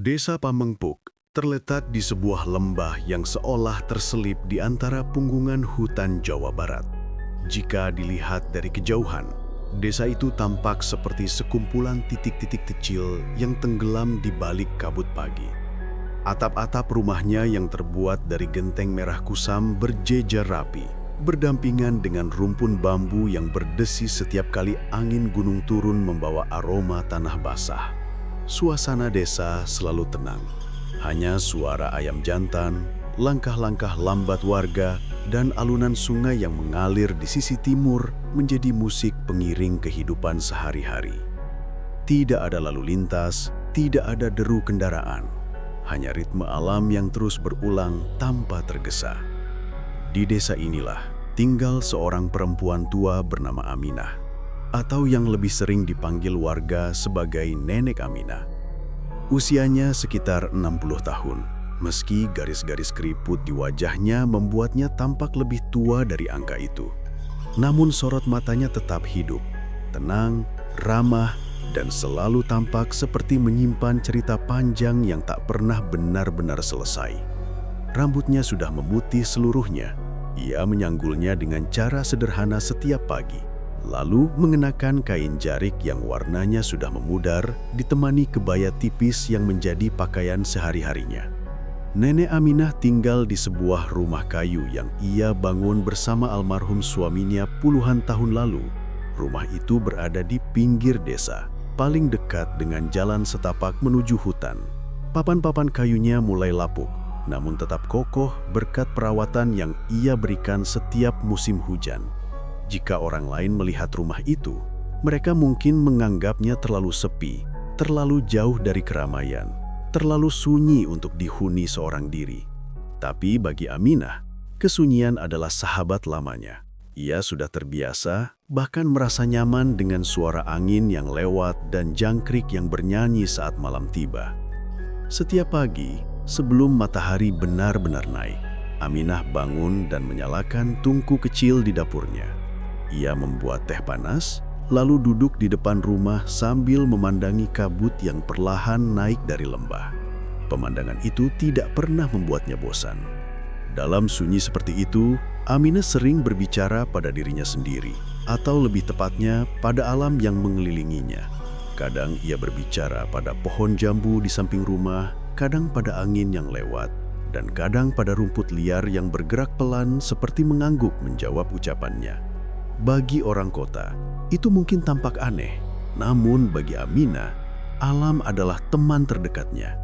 Desa Pamengpuk terletak di sebuah lembah yang seolah terselip di antara punggungan hutan Jawa Barat. Jika dilihat dari kejauhan, desa itu tampak seperti sekumpulan titik-titik kecil yang tenggelam di balik kabut pagi. Atap-atap rumahnya yang terbuat dari genteng merah kusam berjejer rapi, berdampingan dengan rumpun bambu yang berdesis setiap kali angin gunung turun membawa aroma tanah basah. Suasana desa selalu tenang. Hanya suara ayam jantan, langkah-langkah lambat warga, dan alunan sungai yang mengalir di sisi timur menjadi musik pengiring kehidupan sehari-hari. Tidak ada lalu lintas, tidak ada deru kendaraan. Hanya ritme alam yang terus berulang tanpa tergesa. Di desa inilah tinggal seorang perempuan tua bernama Aminah, atau yang lebih sering dipanggil warga sebagai Nenek Aminah. Usianya sekitar 60 tahun, meski garis-garis keriput di wajahnya membuatnya tampak lebih tua dari angka itu. Namun sorot matanya tetap hidup, tenang, ramah, dan selalu tampak seperti menyimpan cerita panjang yang tak pernah benar-benar selesai. Rambutnya sudah memutih seluruhnya. Ia menyanggulnya dengan cara sederhana setiap pagi, lalu mengenakan kain jarik yang warnanya sudah memudar, ditemani kebaya tipis yang menjadi pakaian sehari-harinya. Nenek Aminah tinggal di sebuah rumah kayu yang ia bangun bersama almarhum suaminya puluhan tahun lalu. Rumah itu berada di pinggir desa, paling dekat dengan jalan setapak menuju hutan. Papan-papan kayunya mulai lapuk, namun tetap kokoh berkat perawatan yang ia berikan setiap musim hujan. Jika orang lain melihat rumah itu, mereka mungkin menganggapnya terlalu sepi, terlalu jauh dari keramaian, terlalu sunyi untuk dihuni seorang diri. Tapi bagi Aminah, kesunyian adalah sahabat lamanya. Ia sudah terbiasa, bahkan merasa nyaman dengan suara angin yang lewat dan jangkrik yang bernyanyi saat malam tiba. Setiap pagi, sebelum matahari benar-benar naik, Aminah bangun dan menyalakan tungku kecil di dapurnya. Ia membuat teh panas, lalu duduk di depan rumah sambil memandangi kabut yang perlahan naik dari lembah. Pemandangan itu tidak pernah membuatnya bosan. Dalam sunyi seperti itu, Aminah sering berbicara pada dirinya sendiri, atau lebih tepatnya pada alam yang mengelilinginya. Kadang ia berbicara pada pohon jambu di samping rumah, kadang pada angin yang lewat, dan kadang pada rumput liar yang bergerak pelan seperti mengangguk menjawab ucapannya. Bagi orang kota, itu mungkin tampak aneh, namun bagi Aminah, alam adalah teman terdekatnya.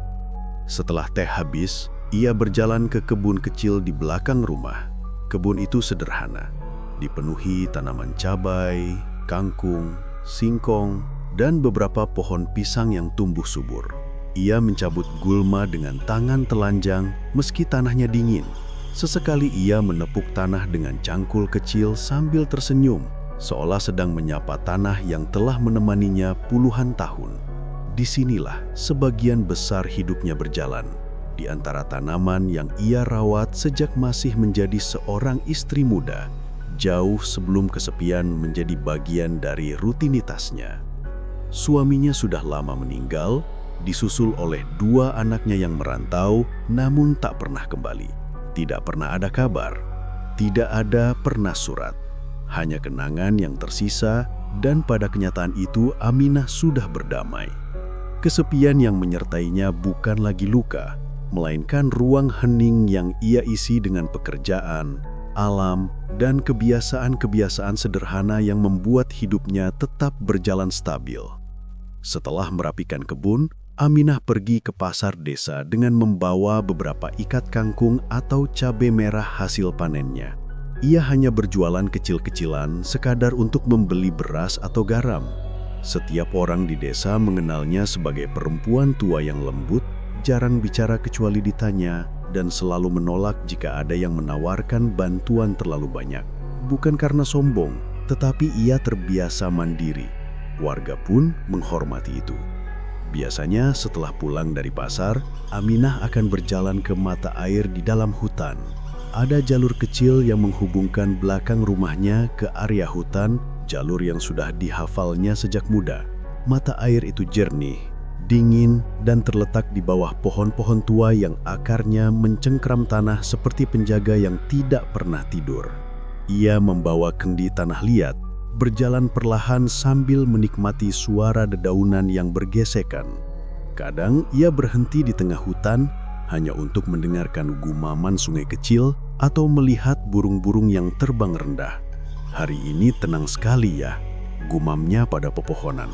Setelah teh habis, ia berjalan ke kebun kecil di belakang rumah. Kebun itu sederhana, dipenuhi tanaman cabai, kangkung, singkong, dan beberapa pohon pisang yang tumbuh subur. Ia mencabut gulma dengan tangan telanjang meski tanahnya dingin. Sesekali ia menepuk tanah dengan cangkul kecil sambil tersenyum, seolah sedang menyapa tanah yang telah menemaninya puluhan tahun. Disinilah sebagian besar hidupnya berjalan, di antara tanaman yang ia rawat sejak masih menjadi seorang istri muda, jauh sebelum kesepian menjadi bagian dari rutinitasnya. Suaminya sudah lama meninggal, disusul oleh dua anaknya yang merantau namun tak pernah kembali. Tidak pernah ada kabar, tidak ada pernah surat, hanya kenangan yang tersisa, dan pada kenyataan itu Aminah sudah berdamai. Kesepian yang menyertainya bukan lagi luka, melainkan ruang hening yang ia isi dengan pekerjaan, alam, dan kebiasaan-kebiasaan sederhana yang membuat hidupnya tetap berjalan stabil. Setelah merapikan kebun, Aminah pergi ke pasar desa dengan membawa beberapa ikat kangkung atau cabai merah hasil panennya. Ia hanya berjualan kecil-kecilan sekadar untuk membeli beras atau garam. Setiap orang di desa mengenalnya sebagai perempuan tua yang lembut, jarang bicara kecuali ditanya, dan selalu menolak jika ada yang menawarkan bantuan terlalu banyak. Bukan karena sombong, tetapi ia terbiasa mandiri. Warga pun menghormati itu. Biasanya setelah pulang dari pasar, Aminah akan berjalan ke mata air di dalam hutan. Ada jalur kecil yang menghubungkan belakang rumahnya ke area hutan, jalur yang sudah dihafalnya sejak muda. Mata air itu jernih, dingin, dan terletak di bawah pohon-pohon tua yang akarnya mencengkram tanah seperti penjaga yang tidak pernah tidur. Ia membawa kendi tanah liat, berjalan perlahan sambil menikmati suara dedaunan yang bergesekan. Kadang ia berhenti di tengah hutan hanya untuk mendengarkan gumaman sungai kecil atau melihat burung-burung yang terbang rendah. "Hari ini tenang sekali ya," gumamnya pada pepohonan.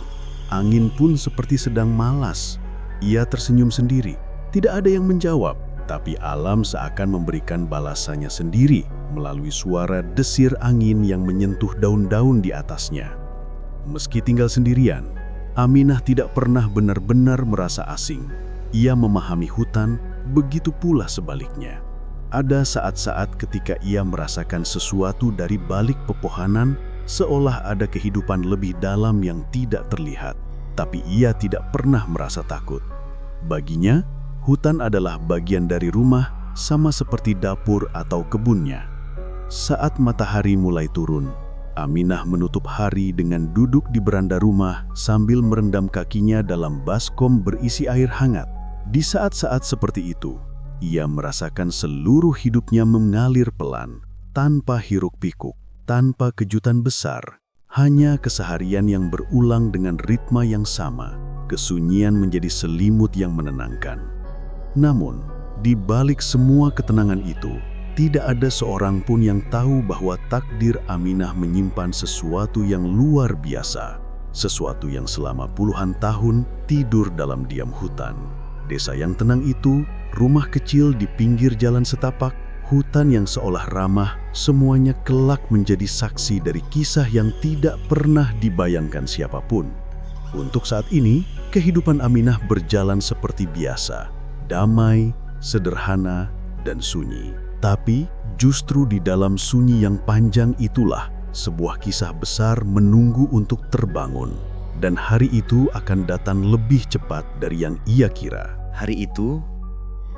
Angin pun seperti sedang malas. Ia tersenyum sendiri. Tidak ada yang menjawab, tapi alam seakan memberikan balasannya sendiri melalui suara desir angin yang menyentuh daun-daun di atasnya. Meski tinggal sendirian, Aminah tidak pernah benar-benar merasa asing. Ia memahami hutan, begitu pula sebaliknya. Ada saat-saat ketika ia merasakan sesuatu dari balik pepohonan, seolah ada kehidupan lebih dalam yang tidak terlihat, tapi ia tidak pernah merasa takut. Baginya, hutan adalah bagian dari rumah, sama seperti dapur atau kebunnya. Saat matahari mulai turun, Aminah menutup hari dengan duduk di beranda rumah sambil merendam kakinya dalam baskom berisi air hangat. Di saat-saat seperti itu, ia merasakan seluruh hidupnya mengalir pelan, tanpa hiruk-pikuk. Tanpa kejutan besar, hanya keseharian yang berulang dengan ritma yang sama. Kesunyian menjadi selimut yang menenangkan. Namun, di balik semua ketenangan itu, tidak ada seorang pun yang tahu bahwa takdir Aminah menyimpan sesuatu yang luar biasa. Sesuatu yang selama puluhan tahun tidur dalam diam hutan. Desa yang tenang itu, rumah kecil di pinggir jalan setapak, hutan yang seolah ramah, semuanya kelak menjadi saksi dari kisah yang tidak pernah dibayangkan siapapun. Untuk saat ini, kehidupan Aminah berjalan seperti biasa, damai, sederhana, dan sunyi. Tapi justru di dalam sunyi yang panjang itulah sebuah kisah besar menunggu untuk terbangun. Dan hari itu akan datang lebih cepat dari yang ia kira. Hari itu,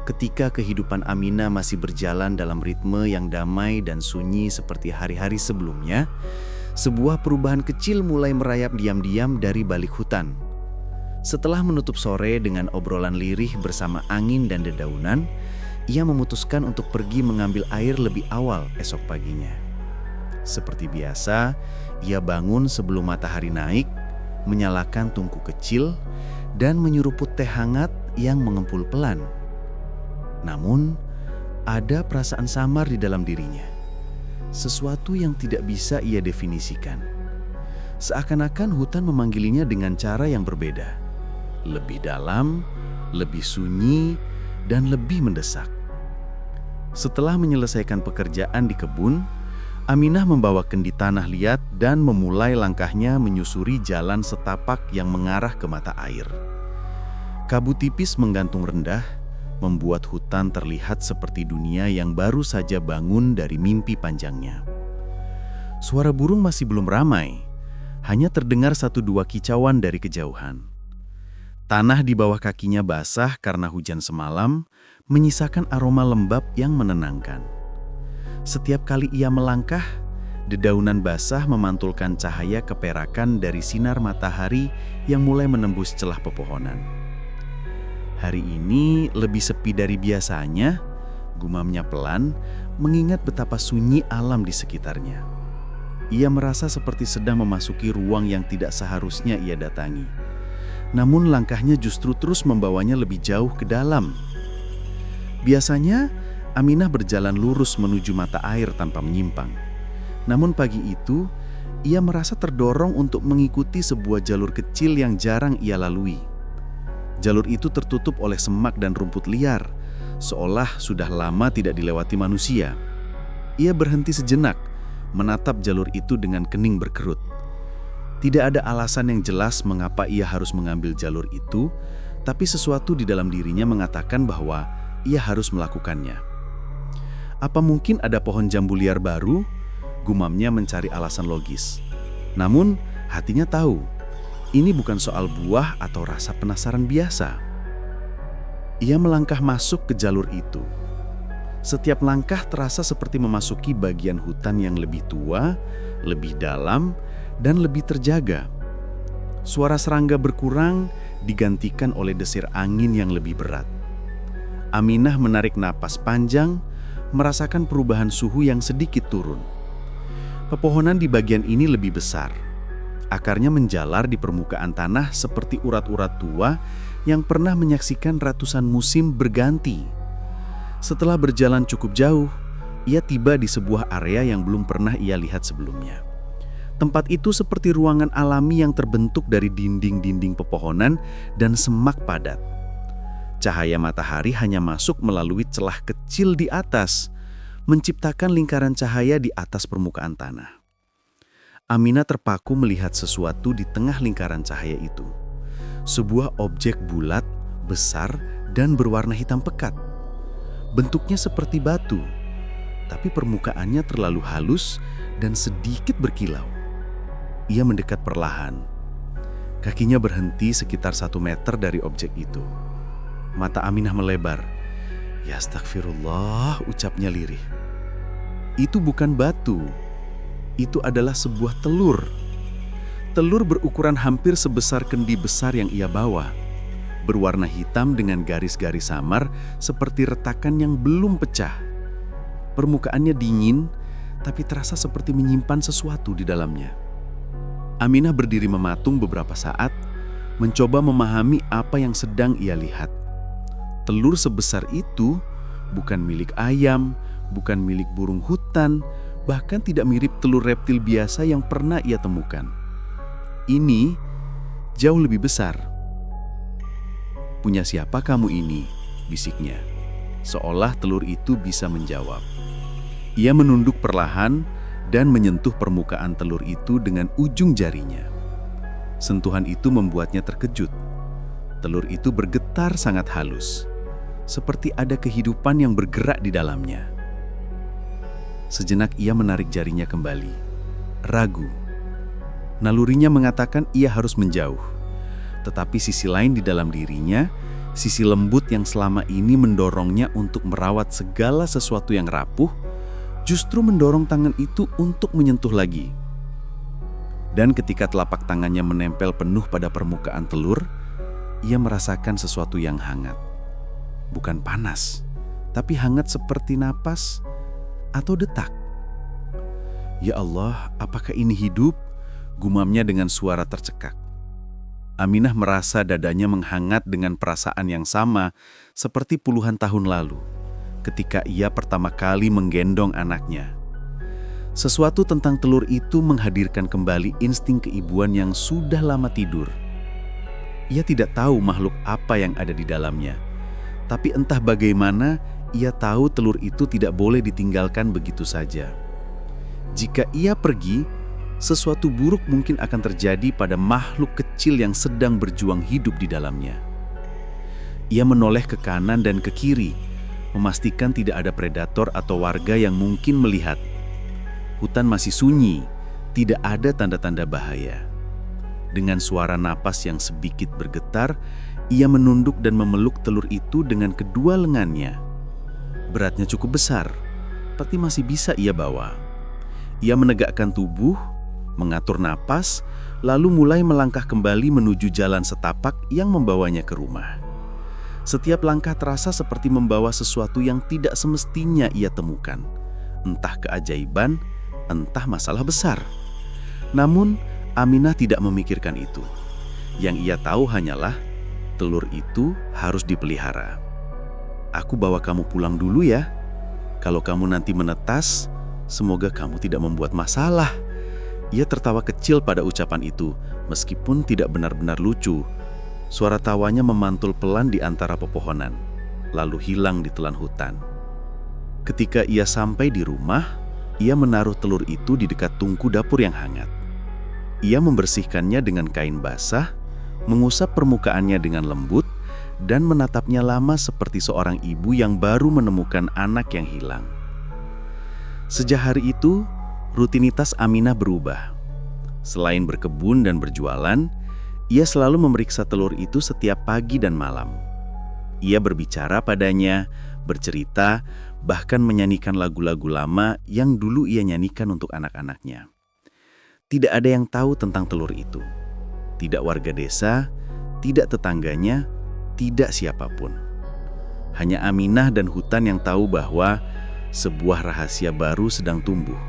ketika kehidupan Aminah masih berjalan dalam ritme yang damai dan sunyi seperti hari-hari sebelumnya, sebuah perubahan kecil mulai merayap diam-diam dari balik hutan. Setelah menutup sore dengan obrolan lirih bersama angin dan dedaunan, ia memutuskan untuk pergi mengambil air lebih awal esok paginya. Seperti biasa, ia bangun sebelum matahari naik, menyalakan tungku kecil, dan menyeruput teh hangat yang mengempul pelan. Namun, ada perasaan samar di dalam dirinya. Sesuatu yang tidak bisa ia definisikan. Seakan-akan hutan memanggilinya dengan cara yang berbeda. Lebih dalam, lebih sunyi, dan lebih mendesak. Setelah menyelesaikan pekerjaan di kebun, Aminah membawa kendi tanah liat dan memulai langkahnya menyusuri jalan setapak yang mengarah ke mata air. Kabut tipis menggantung rendah, membuat hutan terlihat seperti dunia yang baru saja bangun dari mimpi panjangnya. Suara burung masih belum ramai, hanya terdengar satu dua kicauan dari kejauhan. Tanah di bawah kakinya basah karena hujan semalam, menyisakan aroma lembab yang menenangkan. Setiap kali ia melangkah, dedaunan basah memantulkan cahaya keperakan dari sinar matahari yang mulai menembus celah pepohonan. Hari ini lebih sepi dari biasanya, gumamnya pelan, mengingat betapa sunyi alam di sekitarnya. Ia merasa seperti sedang memasuki ruang yang tidak seharusnya ia datangi. Namun langkahnya justru terus membawanya lebih jauh ke dalam. Biasanya, Aminah berjalan lurus menuju mata air tanpa menyimpang. Namun pagi itu, ia merasa terdorong untuk mengikuti sebuah jalur kecil yang jarang ia lalui. Jalur itu tertutup oleh semak dan rumput liar, seolah sudah lama tidak dilewati manusia. Ia berhenti sejenak, menatap jalur itu dengan kening berkerut. Tidak ada alasan yang jelas mengapa ia harus mengambil jalur itu, tapi sesuatu di dalam dirinya mengatakan bahwa ia harus melakukannya. Apa mungkin ada pohon jambu liar baru? Gumamnya mencari alasan logis. Namun, hatinya tahu, ini bukan soal buah atau rasa penasaran biasa. Ia melangkah masuk ke jalur itu. Setiap langkah terasa seperti memasuki bagian hutan yang lebih tua, lebih dalam, dan lebih terjaga. Suara serangga berkurang digantikan oleh desir angin yang lebih berat. Aminah menarik napas panjang, merasakan perubahan suhu yang sedikit turun. Pepohonan di bagian ini lebih besar. Akarnya menjalar di permukaan tanah seperti urat-urat tua yang pernah menyaksikan ratusan musim berganti. Setelah berjalan cukup jauh, ia tiba di sebuah area yang belum pernah ia lihat sebelumnya. Tempat itu seperti ruangan alami yang terbentuk dari dinding-dinding pepohonan dan semak padat. Cahaya matahari hanya masuk melalui celah kecil di atas, menciptakan lingkaran cahaya di atas permukaan tanah. Aminah terpaku melihat sesuatu di tengah lingkaran cahaya itu. Sebuah objek bulat, besar, dan berwarna hitam pekat. Bentuknya seperti batu, tapi permukaannya terlalu halus dan sedikit berkilau. Ia mendekat perlahan. Kakinya berhenti sekitar 1 meter dari objek itu. Mata Aminah melebar. "Ya astagfirullah," ucapnya lirih. Itu bukan batu. Itu adalah sebuah telur. Telur berukuran hampir sebesar kendi besar yang ia bawa. Berwarna hitam dengan garis-garis samar seperti retakan yang belum pecah. Permukaannya dingin, tapi terasa seperti menyimpan sesuatu di dalamnya. Aminah berdiri mematung beberapa saat, mencoba memahami apa yang sedang ia lihat. Telur sebesar itu bukan milik ayam, bukan milik burung hutan, bahkan tidak mirip telur reptil biasa yang pernah ia temukan. Ini jauh lebih besar. "Punya siapa kamu ini?" bisiknya, seolah telur itu bisa menjawab. Ia menunduk perlahan dan menyentuh permukaan telur itu dengan ujung jarinya. Sentuhan itu membuatnya terkejut. Telur itu bergetar sangat halus, seperti ada kehidupan yang bergerak di dalamnya. Sejenak ia menarik jarinya kembali. Ragu. Nalurinya mengatakan ia harus menjauh. Tetapi sisi lain di dalam dirinya, sisi lembut yang selama ini mendorongnya untuk merawat segala sesuatu yang rapuh, justru mendorong tangan itu untuk menyentuh lagi. Dan ketika telapak tangannya menempel penuh pada permukaan telur, ia merasakan sesuatu yang hangat. Bukan panas, tapi hangat seperti napas atau detak. "Ya Allah, apakah ini hidup?" gumamnya dengan suara tercekak. Aminah merasa dadanya menghangat dengan perasaan yang sama seperti puluhan tahun lalu, ketika ia pertama kali menggendong anaknya. Sesuatu tentang telur itu menghadirkan kembali insting keibuan yang sudah lama tidur. Ia tidak tahu makhluk apa yang ada di dalamnya, tapi entah bagaimana ia tahu telur itu tidak boleh ditinggalkan begitu saja. Jika ia pergi, sesuatu buruk mungkin akan terjadi pada makhluk kecil yang sedang berjuang hidup di dalamnya. Ia menoleh ke kanan dan ke kiri, memastikan tidak ada predator atau warga yang mungkin melihat. Hutan masih sunyi, tidak ada tanda-tanda bahaya. Dengan suara napas yang sedikit bergetar, ia menunduk dan memeluk telur itu dengan kedua lengannya. Beratnya cukup besar, tapi masih bisa ia bawa. Ia menegakkan tubuh, mengatur napas, lalu mulai melangkah kembali menuju jalan setapak yang membawanya ke rumah. Setiap langkah terasa seperti membawa sesuatu yang tidak semestinya ia temukan. Entah keajaiban, entah masalah besar. Namun, Aminah tidak memikirkan itu. Yang ia tahu hanyalah, telur itu harus dipelihara. "Aku bawa kamu pulang dulu ya. Kalau kamu nanti menetas, semoga kamu tidak membuat masalah." Ia tertawa kecil pada ucapan itu, meskipun tidak benar-benar lucu. Suara tawanya memantul pelan di antara pepohonan, lalu hilang di telan hutan. Ketika ia sampai di rumah, ia menaruh telur itu di dekat tungku dapur yang hangat. Ia membersihkannya dengan kain basah, mengusap permukaannya dengan lembut, dan menatapnya lama seperti seorang ibu yang baru menemukan anak yang hilang. Sejak hari itu, rutinitas Aminah berubah. Selain berkebun dan berjualan, ia selalu memeriksa telur itu setiap pagi dan malam. Ia berbicara padanya, bercerita, bahkan menyanyikan lagu-lagu lama yang dulu ia nyanyikan untuk anak-anaknya. Tidak ada yang tahu tentang telur itu. Tidak warga desa, tidak tetangganya, tidak siapapun. Hanya Aminah dan hutan yang tahu bahwa sebuah rahasia baru sedang tumbuh,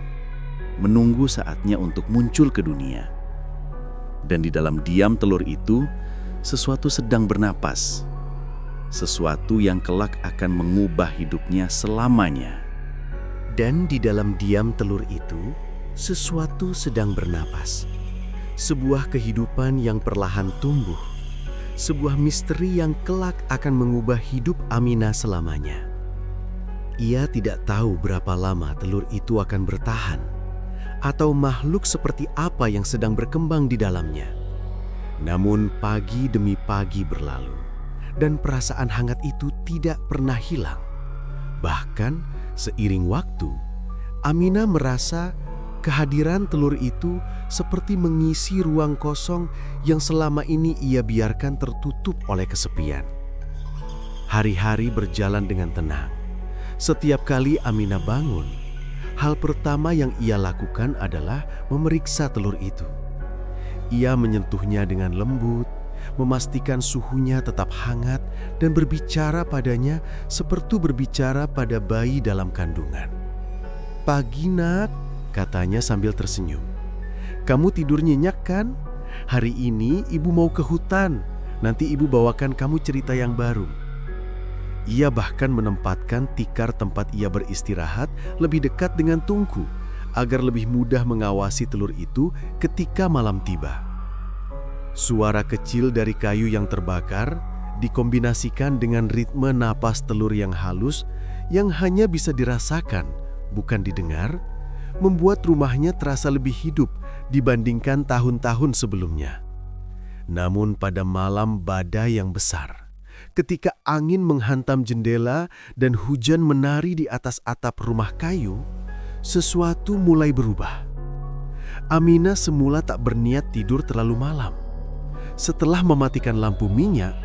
menunggu saatnya untuk muncul ke dunia. Dan di dalam diam telur itu, sesuatu sedang bernapas. Sesuatu yang kelak akan mengubah hidupnya selamanya. Dan di dalam diam telur itu, sesuatu sedang bernapas. Sebuah kehidupan yang perlahan tumbuh. Sebuah misteri yang kelak akan mengubah hidup Aminah selamanya. Ia tidak tahu berapa lama telur itu akan bertahan, atau makhluk seperti apa yang sedang berkembang di dalamnya. Namun pagi demi pagi berlalu, dan perasaan hangat itu tidak pernah hilang. Bahkan seiring waktu, Aminah merasa kehadiran telur itu seperti mengisi ruang kosong yang selama ini ia biarkan tertutup oleh kesepian. Hari-hari berjalan dengan tenang. Setiap kali Aminah bangun, hal pertama yang ia lakukan adalah memeriksa telur itu. Ia menyentuhnya dengan lembut, memastikan suhunya tetap hangat, dan berbicara padanya seperti berbicara pada bayi dalam kandungan. "Pagi nak," katanya sambil tersenyum. "Kamu tidur nyenyak kan? Hari ini ibu mau ke hutan. Nanti ibu bawakan kamu cerita yang baru." Ia bahkan menempatkan tikar tempat ia beristirahat lebih dekat dengan tungku, agar lebih mudah mengawasi telur itu ketika malam tiba. Suara kecil dari kayu yang terbakar dikombinasikan dengan ritme napas telur yang halus yang hanya bisa dirasakan, bukan didengar, membuat rumahnya terasa lebih hidup dibandingkan tahun-tahun sebelumnya. Namun pada malam badai yang besar, ketika angin menghantam jendela dan hujan menari di atas atap rumah kayu, sesuatu mulai berubah. Aminah semula tak berniat tidur terlalu malam. Setelah mematikan lampu minyak,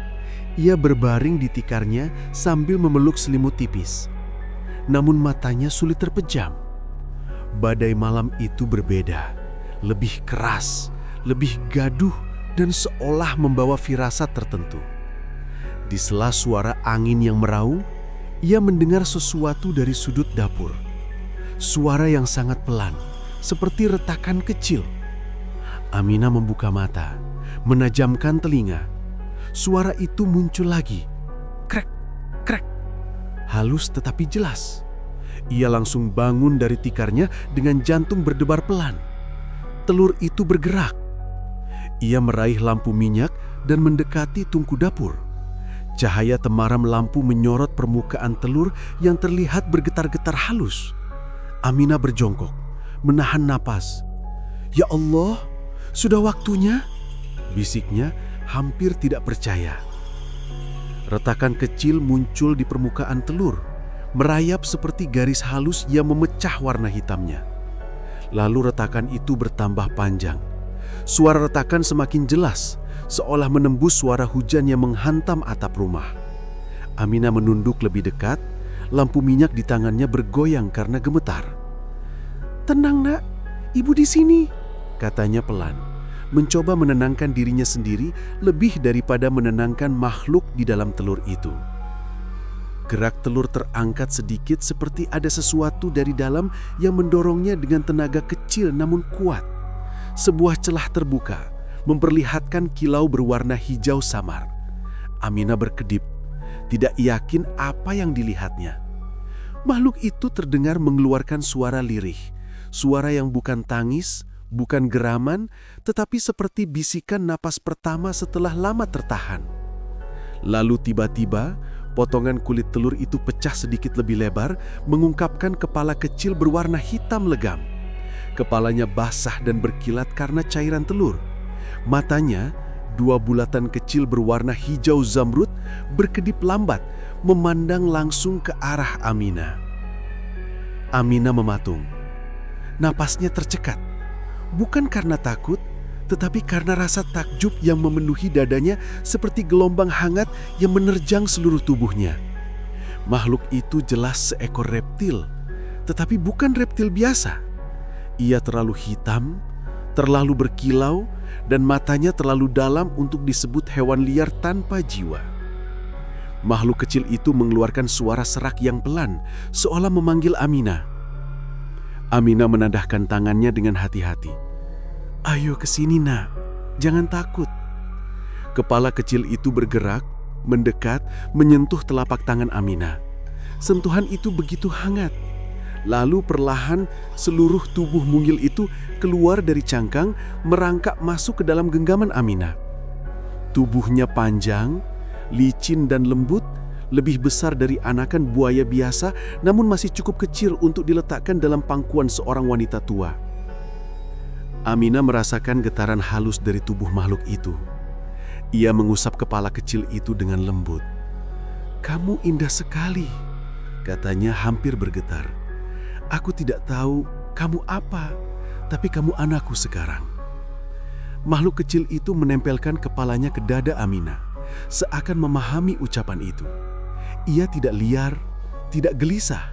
ia berbaring di tikarnya sambil memeluk selimut tipis. Namun matanya sulit terpejam. Badai malam itu berbeda, lebih keras, lebih gaduh, dan seolah membawa firasat tertentu. Di sela suara angin yang meraung, ia mendengar sesuatu dari sudut dapur. Suara yang sangat pelan, seperti retakan kecil. Aminah membuka mata, menajamkan telinga. Suara itu muncul lagi. Krek, krek. Halus tetapi jelas. Ia langsung bangun dari tikarnya dengan jantung berdebar pelan. Telur itu bergerak. Ia meraih lampu minyak dan mendekati tungku dapur. Cahaya temaram lampu menyorot permukaan telur yang terlihat bergetar-getar halus. Aminah berjongkok, menahan napas. "Ya Allah, sudah waktunya?" bisiknya hampir tidak percaya. Retakan kecil muncul di permukaan telur, merayap seperti garis halus yang memecah warna hitamnya. Lalu retakan itu bertambah panjang. Suara retakan semakin jelas, seolah menembus suara hujan yang menghantam atap rumah. Aminah menunduk lebih dekat, lampu minyak di tangannya bergoyang karena gemetar. "Tenang nak, ibu di sini," katanya pelan, mencoba menenangkan dirinya sendiri lebih daripada menenangkan makhluk di dalam telur itu. Gerak telur terangkat sedikit seperti ada sesuatu dari dalam yang mendorongnya dengan tenaga kecil namun kuat. Sebuah celah terbuka, memperlihatkan kilau berwarna hijau samar. Aminah berkedip, tidak yakin apa yang dilihatnya. Makhluk itu terdengar mengeluarkan suara lirih, suara yang bukan tangis, bukan geraman, tetapi seperti bisikan napas pertama setelah lama tertahan. Lalu tiba-tiba, potongan kulit telur itu pecah sedikit lebih lebar, mengungkapkan kepala kecil berwarna hitam legam. Kepalanya basah dan berkilat karena cairan telur. Matanya, dua bulatan kecil berwarna hijau zamrud, berkedip lambat, memandang langsung ke arah Aminah. Aminah mematung. Napasnya tercekat. Bukan karena takut, tetapi karena rasa takjub yang memenuhi dadanya seperti gelombang hangat yang menerjang seluruh tubuhnya. Makhluk itu jelas seekor reptil, tetapi bukan reptil biasa. Ia terlalu hitam, terlalu berkilau, dan matanya terlalu dalam untuk disebut hewan liar tanpa jiwa. Makhluk kecil itu mengeluarkan suara serak yang pelan, seolah memanggil Aminah. Aminah menadahkan tangannya dengan hati-hati. "Ayo ke sini, Nak. Jangan takut." Kepala kecil itu bergerak, mendekat, menyentuh telapak tangan Aminah. Sentuhan itu begitu hangat. Lalu perlahan seluruh tubuh mungil itu keluar dari cangkang, merangkak masuk ke dalam genggaman Aminah. Tubuhnya panjang, licin dan lembut, lebih besar dari anakan buaya biasa, namun masih cukup kecil untuk diletakkan dalam pangkuan seorang wanita tua. Aminah merasakan getaran halus dari tubuh makhluk itu. Ia mengusap kepala kecil itu dengan lembut. "Kamu indah sekali," katanya hampir bergetar. "Aku tidak tahu kamu apa, tapi kamu anakku sekarang." Makhluk kecil itu menempelkan kepalanya ke dada Aminah, seakan memahami ucapan itu. Ia tidak liar, tidak gelisah.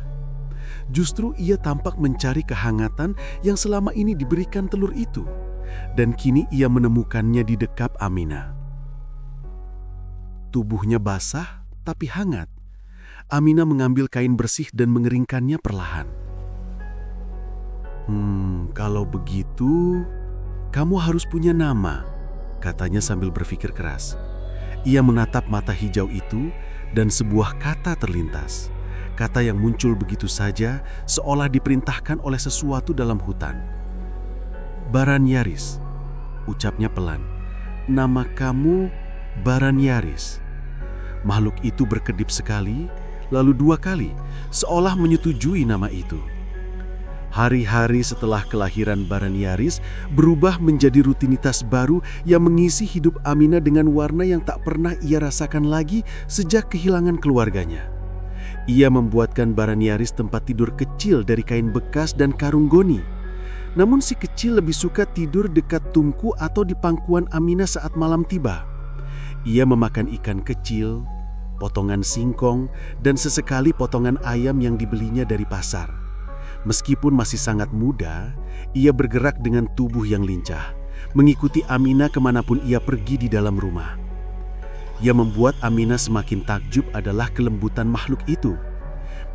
Justru ia tampak mencari kehangatan yang selama ini diberikan telur itu, dan kini ia menemukannya di dekap Aminah. Tubuhnya basah tapi hangat. Aminah mengambil kain bersih dan mengeringkannya perlahan. Kalau begitu, kamu harus punya nama," katanya sambil berpikir keras. Ia menatap mata hijau itu dan sebuah kata terlintas. Kata yang muncul begitu saja, seolah diperintahkan oleh sesuatu dalam hutan. "Baranyaris," ucapnya pelan. "Nama kamu Baranyaris." Makhluk itu berkedip sekali, lalu 2 kali, seolah menyetujui nama itu. Hari-hari setelah kelahiran Baranyaris berubah menjadi rutinitas baru yang mengisi hidup Aminah dengan warna yang tak pernah ia rasakan lagi sejak kehilangan keluarganya. Ia membuatkan Baranyaris tempat tidur kecil dari kain bekas dan karung goni. Namun si kecil lebih suka tidur dekat tungku atau di pangkuan Aminah saat malam tiba. Ia memakan ikan kecil, potongan singkong, dan sesekali potongan ayam yang dibelinya dari pasar. Meskipun masih sangat muda, ia bergerak dengan tubuh yang lincah, mengikuti Aminah kemanapun ia pergi di dalam rumah. Yang membuat Aminah semakin takjub adalah kelembutan makhluk itu.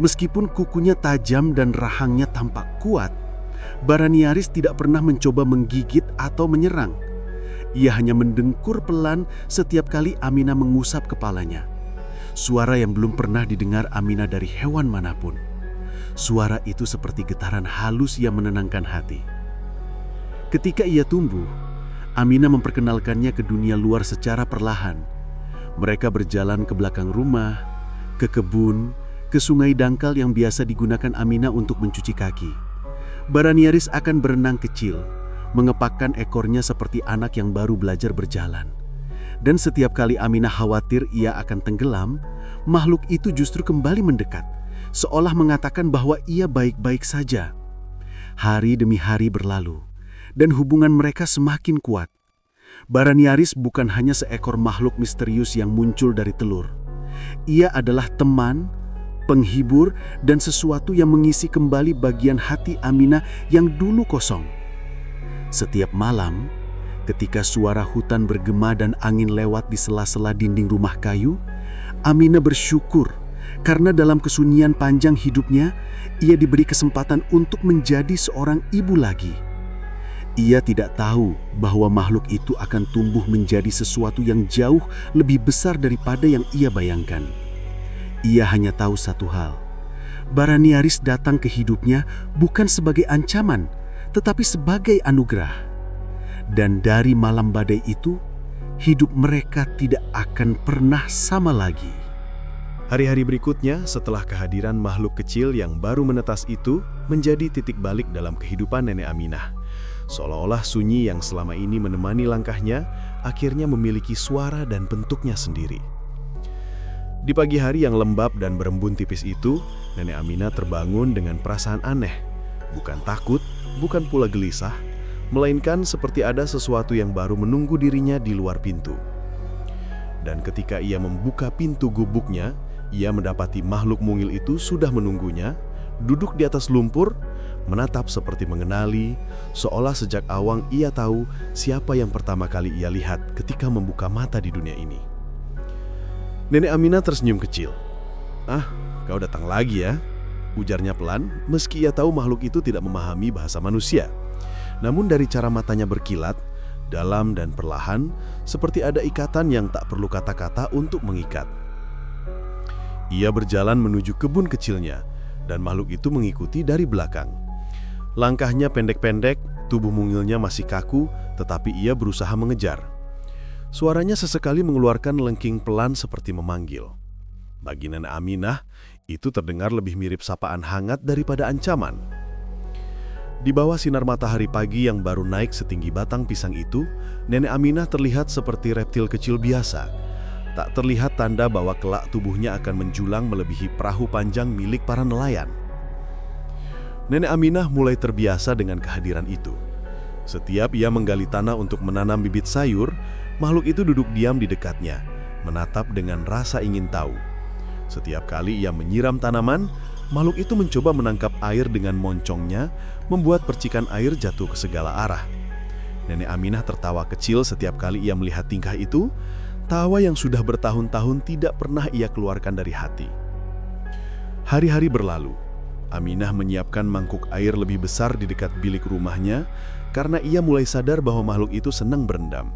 Meskipun kukunya tajam dan rahangnya tampak kuat, Baranyaris tidak pernah mencoba menggigit atau menyerang. Ia hanya mendengkur pelan setiap kali Aminah mengusap kepalanya. Suara yang belum pernah didengar Aminah dari hewan manapun. Suara itu seperti getaran halus yang menenangkan hati. Ketika ia tumbuh, Aminah memperkenalkannya ke dunia luar secara perlahan. Mereka berjalan ke belakang rumah, ke kebun, ke sungai dangkal yang biasa digunakan Aminah untuk mencuci kaki. Baranyaris akan berenang kecil, mengepakkan ekornya seperti anak yang baru belajar berjalan. Dan setiap kali Aminah khawatir ia akan tenggelam, makhluk itu justru kembali mendekat, seolah mengatakan bahwa ia baik-baik saja. Hari demi hari berlalu, dan hubungan mereka semakin kuat. Baranyaris bukan hanya seekor makhluk misterius yang muncul dari telur. Ia adalah teman, penghibur, dan sesuatu yang mengisi kembali bagian hati Aminah yang dulu kosong. Setiap malam, ketika suara hutan bergema dan angin lewat di sela-sela dinding rumah kayu, Aminah bersyukur karena dalam kesunyian panjang hidupnya, ia diberi kesempatan untuk menjadi seorang ibu lagi. Ia tidak tahu bahwa makhluk itu akan tumbuh menjadi sesuatu yang jauh lebih besar daripada yang ia bayangkan. Ia hanya tahu satu hal, Baranyaris datang ke hidupnya bukan sebagai ancaman, tetapi sebagai anugerah. Dan dari malam badai itu, hidup mereka tidak akan pernah sama lagi. Hari-hari berikutnya, setelah kehadiran makhluk kecil yang baru menetas itu, menjadi titik balik dalam kehidupan Nenek Aminah. Seolah-olah sunyi yang selama ini menemani langkahnya, akhirnya memiliki suara dan bentuknya sendiri. Di pagi hari yang lembab dan berembun tipis itu, Nenek Aminah terbangun dengan perasaan aneh. Bukan takut, bukan pula gelisah, melainkan seperti ada sesuatu yang baru menunggu dirinya di luar pintu. Dan ketika ia membuka pintu gubuknya, ia mendapati makhluk mungil itu sudah menunggunya, duduk di atas lumpur, menatap seperti mengenali, seolah sejak awal ia tahu siapa yang pertama kali ia lihat ketika membuka mata di dunia ini. Nenek Aminah tersenyum kecil. "Ah, kau datang lagi ya," ujarnya pelan, meski ia tahu makhluk itu tidak memahami bahasa manusia. Namun dari cara matanya berkilat, dalam dan perlahan, seperti ada ikatan yang tak perlu kata-kata untuk mengikat. Ia berjalan menuju kebun kecilnya, dan makhluk itu mengikuti dari belakang. Langkahnya pendek-pendek, tubuh mungilnya masih kaku, tetapi ia berusaha mengejar. Suaranya sesekali mengeluarkan lengking pelan seperti memanggil. Bagi Nenek Aminah, itu terdengar lebih mirip sapaan hangat daripada ancaman. Di bawah sinar matahari pagi yang baru naik setinggi batang pisang itu, Nenek Aminah terlihat seperti reptil kecil biasa. Tak terlihat tanda bahwa kelak tubuhnya akan menjulang melebihi perahu panjang milik para nelayan. Nenek Aminah mulai terbiasa dengan kehadiran itu. Setiap ia menggali tanah untuk menanam bibit sayur, makhluk itu duduk diam di dekatnya, menatap dengan rasa ingin tahu. Setiap kali ia menyiram tanaman, makhluk itu mencoba menangkap air dengan moncongnya, membuat percikan air jatuh ke segala arah. Nenek Aminah tertawa kecil setiap kali ia melihat tingkah itu, tawa yang sudah bertahun-tahun tidak pernah ia keluarkan dari hati. Hari-hari berlalu. Aminah menyiapkan mangkuk air lebih besar di dekat bilik rumahnya karena ia mulai sadar bahwa makhluk itu senang berendam.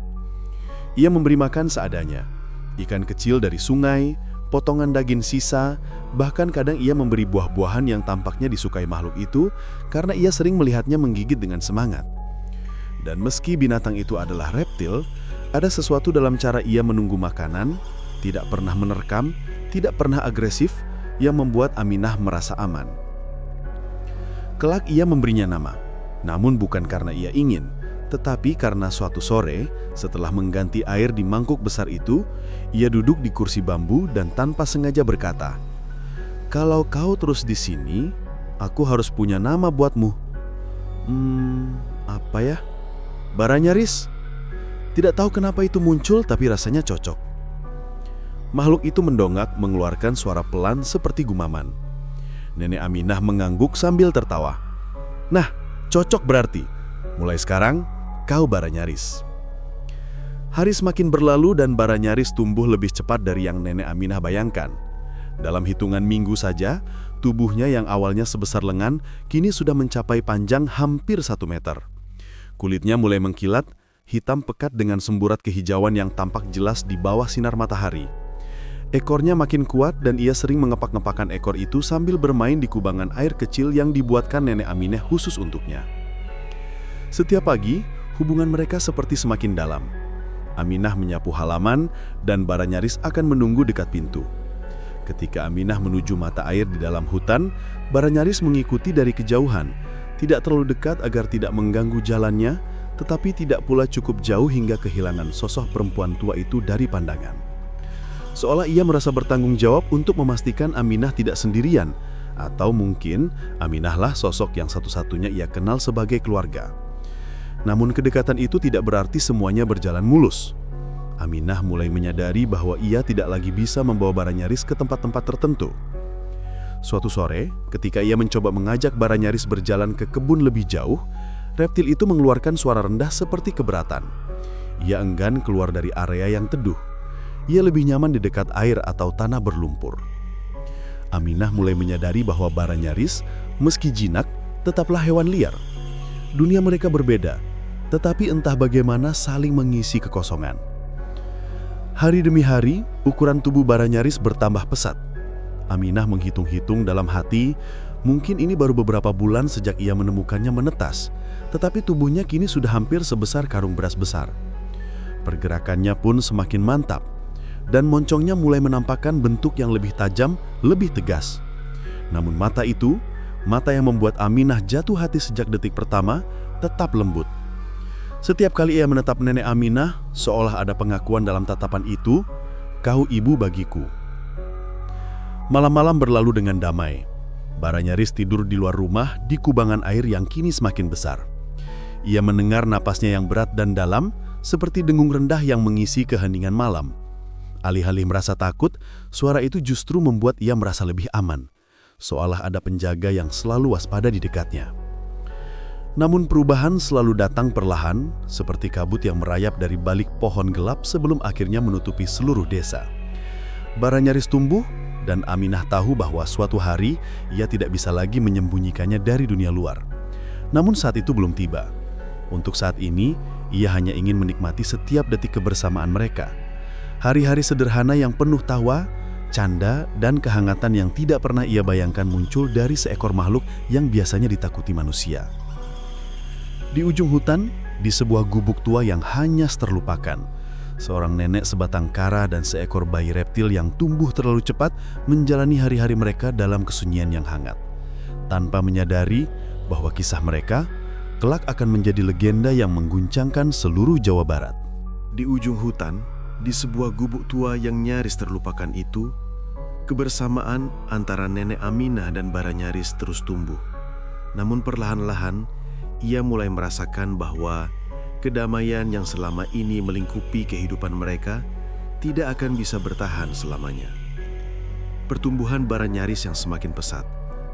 Ia memberi makan seadanya, ikan kecil dari sungai, potongan daging sisa, bahkan kadang ia memberi buah-buahan yang tampaknya disukai makhluk itu karena ia sering melihatnya menggigit dengan semangat. Dan meski binatang itu adalah reptil, ada sesuatu dalam cara ia menunggu makanan, tidak pernah menerkam, tidak pernah agresif, yang membuat Aminah merasa aman. Kelak ia memberinya nama, namun bukan karena ia ingin, tetapi karena suatu sore, setelah mengganti air di mangkuk besar itu, ia duduk di kursi bambu dan tanpa sengaja berkata, "Kalau kau terus di sini, aku harus punya nama buatmu." Apa ya? Baranyaris? Tidak tahu kenapa itu muncul, tapi rasanya cocok. Makhluk itu mendongak mengeluarkan suara pelan seperti gumaman. Nenek Aminah mengangguk sambil tertawa. "Nah, cocok berarti. Mulai sekarang, kau Baranyaris." Hari semakin berlalu dan Baranyaris tumbuh lebih cepat dari yang Nenek Aminah bayangkan. Dalam hitungan minggu saja, tubuhnya yang awalnya sebesar lengan, kini sudah mencapai panjang hampir 1 meter. Kulitnya mulai mengkilat, hitam pekat dengan semburat kehijauan yang tampak jelas di bawah sinar matahari. Ekornya makin kuat dan ia sering mengepak-ngepakkan ekor itu sambil bermain di kubangan air kecil yang dibuatkan Nenek Aminah khusus untuknya. Setiap pagi, hubungan mereka seperti semakin dalam. Aminah menyapu halaman dan Baranyaris akan menunggu dekat pintu. Ketika Aminah menuju mata air di dalam hutan, Baranyaris mengikuti dari kejauhan, tidak terlalu dekat agar tidak mengganggu jalannya, tetapi tidak pula cukup jauh hingga kehilangan sosok perempuan tua itu dari pandangan. Seolah ia merasa bertanggung jawab untuk memastikan Aminah tidak sendirian, atau mungkin Aminahlah sosok yang satu-satunya ia kenal sebagai keluarga. Namun kedekatan itu tidak berarti semuanya berjalan mulus. Aminah mulai menyadari bahwa ia tidak lagi bisa membawa Baranyaris ke tempat-tempat tertentu. Suatu sore, ketika ia mencoba mengajak Baranyaris berjalan ke kebun lebih jauh, reptil itu mengeluarkan suara rendah seperti keberatan. Ia enggan keluar dari area yang teduh. Ia lebih nyaman di dekat air atau tanah berlumpur. Aminah mulai menyadari bahwa Baranyaris, meski jinak, tetaplah hewan liar. Dunia mereka berbeda, tetapi entah bagaimana saling mengisi kekosongan. Hari demi hari, ukuran tubuh Baranyaris bertambah pesat. Aminah menghitung-hitung dalam hati, mungkin ini baru beberapa bulan sejak ia menemukannya menetas, tetapi tubuhnya kini sudah hampir sebesar karung beras besar. Pergerakannya pun semakin mantap, dan moncongnya mulai menampakkan bentuk yang lebih tajam, lebih tegas. Namun mata itu, mata yang membuat Aminah jatuh hati sejak detik pertama, tetap lembut. Setiap kali ia menatap Nenek Aminah, seolah ada pengakuan dalam tatapan itu, "Kau ibu bagiku." Malam-malam berlalu dengan damai. Baranyaris tidur di luar rumah di kubangan air yang kini semakin besar. Ia mendengar napasnya yang berat dan dalam, seperti dengung rendah yang mengisi keheningan malam. Alih-alih merasa takut, suara itu justru membuat ia merasa lebih aman. seolah ada penjaga yang selalu waspada di dekatnya. Namun perubahan selalu datang perlahan, seperti kabut yang merayap dari balik pohon gelap sebelum akhirnya menutupi seluruh desa. Bara nyaris tumbuh, dan Aminah tahu bahwa suatu hari ia tidak bisa lagi menyembunyikannya dari dunia luar. Namun saat itu belum tiba. Untuk saat ini, ia hanya ingin menikmati setiap detik kebersamaan mereka. Hari-hari sederhana yang penuh tawa, canda, dan kehangatan yang tidak pernah ia bayangkan muncul dari seekor makhluk yang biasanya ditakuti manusia. Di ujung hutan, di sebuah gubuk tua yang hanyas terlupakan, seorang nenek sebatang kara dan seekor bayi reptil yang tumbuh terlalu cepat menjalani hari-hari mereka dalam kesunyian yang hangat, tanpa menyadari bahwa kisah mereka kelak akan menjadi legenda yang mengguncangkan seluruh Jawa Barat. Di ujung hutan, di sebuah gubuk tua yang nyaris terlupakan itu, kebersamaan antara nenek Aminah dan Bara Nyaris terus tumbuh. Namun perlahan-lahan, ia mulai merasakan bahwa kedamaian yang selama ini melingkupi kehidupan mereka tidak akan bisa bertahan selamanya. Pertumbuhan Bara Nyaris yang semakin pesat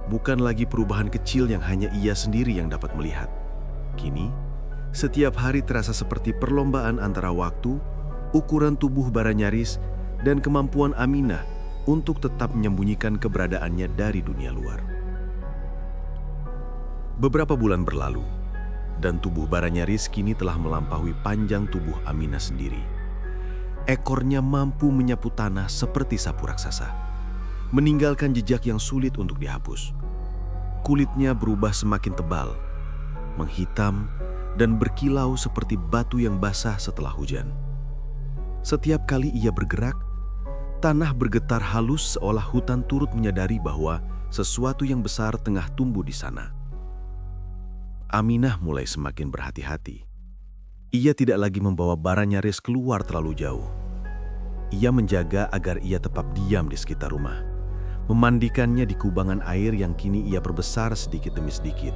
bukan lagi perubahan kecil yang hanya ia sendiri yang dapat melihat. Kini, setiap hari terasa seperti perlombaan antara waktu, ukuran tubuh Bara Nyaris, dan kemampuan Aminah untuk tetap menyembunyikan keberadaannya dari dunia luar. Beberapa bulan berlalu, dan tubuh Bara Nyaris kini telah melampaui panjang tubuh Aminah sendiri. Ekornya mampu menyapu tanah seperti sapu raksasa, meninggalkan jejak yang sulit untuk dihapus. Kulitnya berubah semakin tebal, menghitam, dan berkilau seperti batu yang basah setelah hujan. Setiap kali ia bergerak, tanah bergetar halus seolah hutan turut menyadari bahwa sesuatu yang besar tengah tumbuh di sana. Aminah mulai semakin berhati-hati. Ia tidak lagi membawa Bara Nyaris keluar terlalu jauh. Ia menjaga agar ia tetap diam di sekitar rumah, memandikannya di kubangan air yang kini ia perbesar sedikit demi sedikit,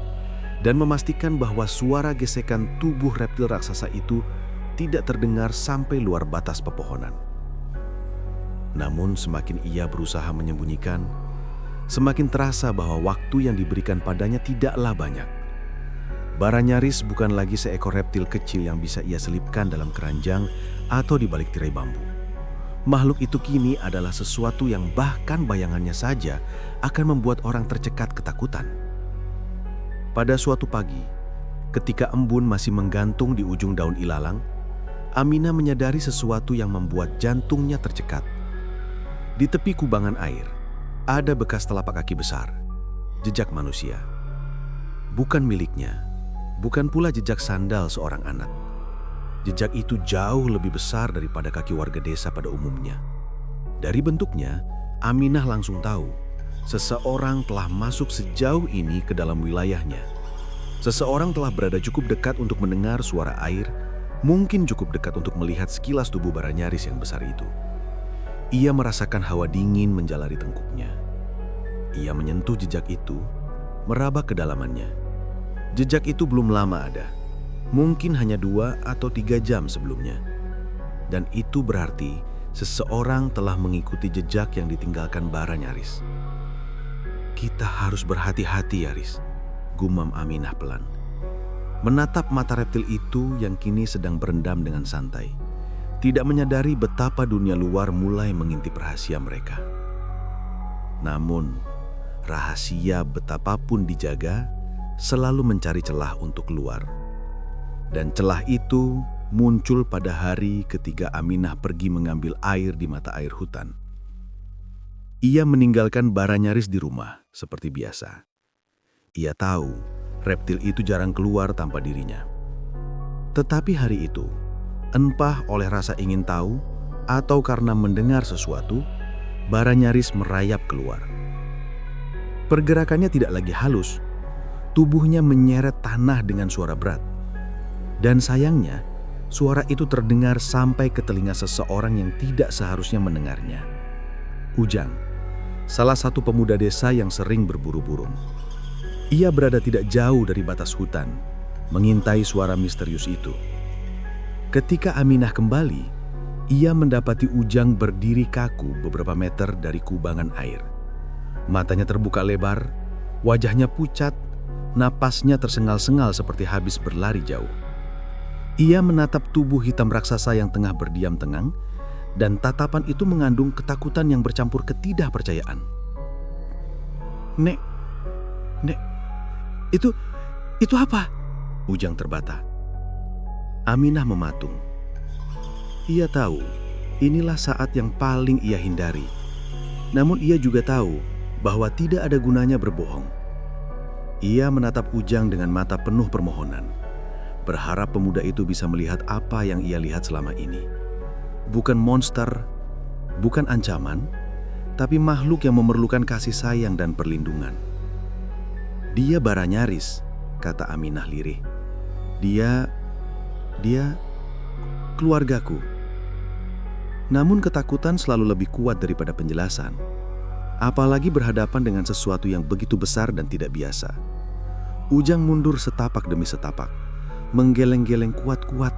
dan memastikan bahwa suara gesekan tubuh reptil raksasa itu tidak terdengar sampai luar batas pepohonan. Namun semakin ia berusaha menyembunyikan, semakin terasa bahwa waktu yang diberikan padanya tidaklah banyak. Bara Nyaris bukan lagi seekor reptil kecil yang bisa ia selipkan dalam keranjang atau di balik tirai bambu. Makhluk itu kini adalah sesuatu yang bahkan bayangannya saja akan membuat orang tercekat ketakutan. Pada suatu pagi, ketika embun masih menggantung di ujung daun ilalang, Aminah menyadari sesuatu yang membuat jantungnya tercekat. Di tepi kubangan air, ada bekas telapak kaki besar, jejak manusia. Bukan miliknya. Bukan pula jejak sandal seorang anak. Jejak itu jauh lebih besar daripada kaki warga desa pada umumnya. Dari bentuknya, Aminah langsung tahu seseorang telah masuk sejauh ini ke dalam wilayahnya. Seseorang telah berada cukup dekat untuk mendengar suara air, mungkin cukup dekat untuk melihat sekilas tubuh Bara Nyaris yang besar itu. Ia merasakan hawa dingin menjalari tengkuknya. Ia menyentuh jejak itu, meraba kedalamannya. Jejak itu belum lama ada, mungkin hanya 2 atau 3 jam sebelumnya. Dan itu berarti seseorang telah mengikuti jejak yang ditinggalkan Bara Nyaris. "Kita harus berhati-hati, Yaris," gumam Aminah pelan, menatap mata reptil itu yang kini sedang berendam dengan santai, tidak menyadari betapa dunia luar mulai mengintip rahasia mereka. Namun, rahasia betapapun dijaga, selalu mencari celah untuk keluar. Dan celah itu muncul pada hari ketika Aminah pergi mengambil air di mata air hutan. Ia meninggalkan Bara Nyaris di rumah, seperti biasa. Ia tahu reptil itu jarang keluar tanpa dirinya. Tetapi hari itu, entah oleh rasa ingin tahu atau karena mendengar sesuatu, Bara Nyaris merayap keluar. Pergerakannya tidak lagi halus. Tubuhnya menyeret tanah dengan suara berat. Dan sayangnya, suara itu terdengar sampai ke telinga seseorang yang tidak seharusnya mendengarnya. Ujang, salah satu pemuda desa yang sering berburu burung. Ia berada tidak jauh dari batas hutan, mengintai suara misterius itu. Ketika Aminah kembali, ia mendapati Ujang berdiri kaku beberapa meter dari kubangan air. Matanya terbuka lebar, wajahnya pucat, napasnya tersengal-sengal seperti habis berlari jauh. Ia menatap tubuh hitam raksasa yang tengah berdiam tenang, dan tatapan itu mengandung ketakutan yang bercampur ketidakpercayaan. Nek, itu apa? Ujang terbata. Aminah mematung. Ia tahu, inilah saat yang paling ia hindari. Namun ia juga tahu bahwa tidak ada gunanya berbohong. Ia menatap Ujang dengan mata penuh permohonan, berharap pemuda itu bisa melihat apa yang ia lihat selama ini. Bukan monster, bukan ancaman, tapi makhluk yang memerlukan kasih sayang dan perlindungan. Dia Baranyaris, kata Aminah lirih. Dia keluargaku. Namun ketakutan selalu lebih kuat daripada penjelasan. Apalagi berhadapan dengan sesuatu yang begitu besar dan tidak biasa. Ujang mundur setapak demi setapak, menggeleng-geleng kuat-kuat.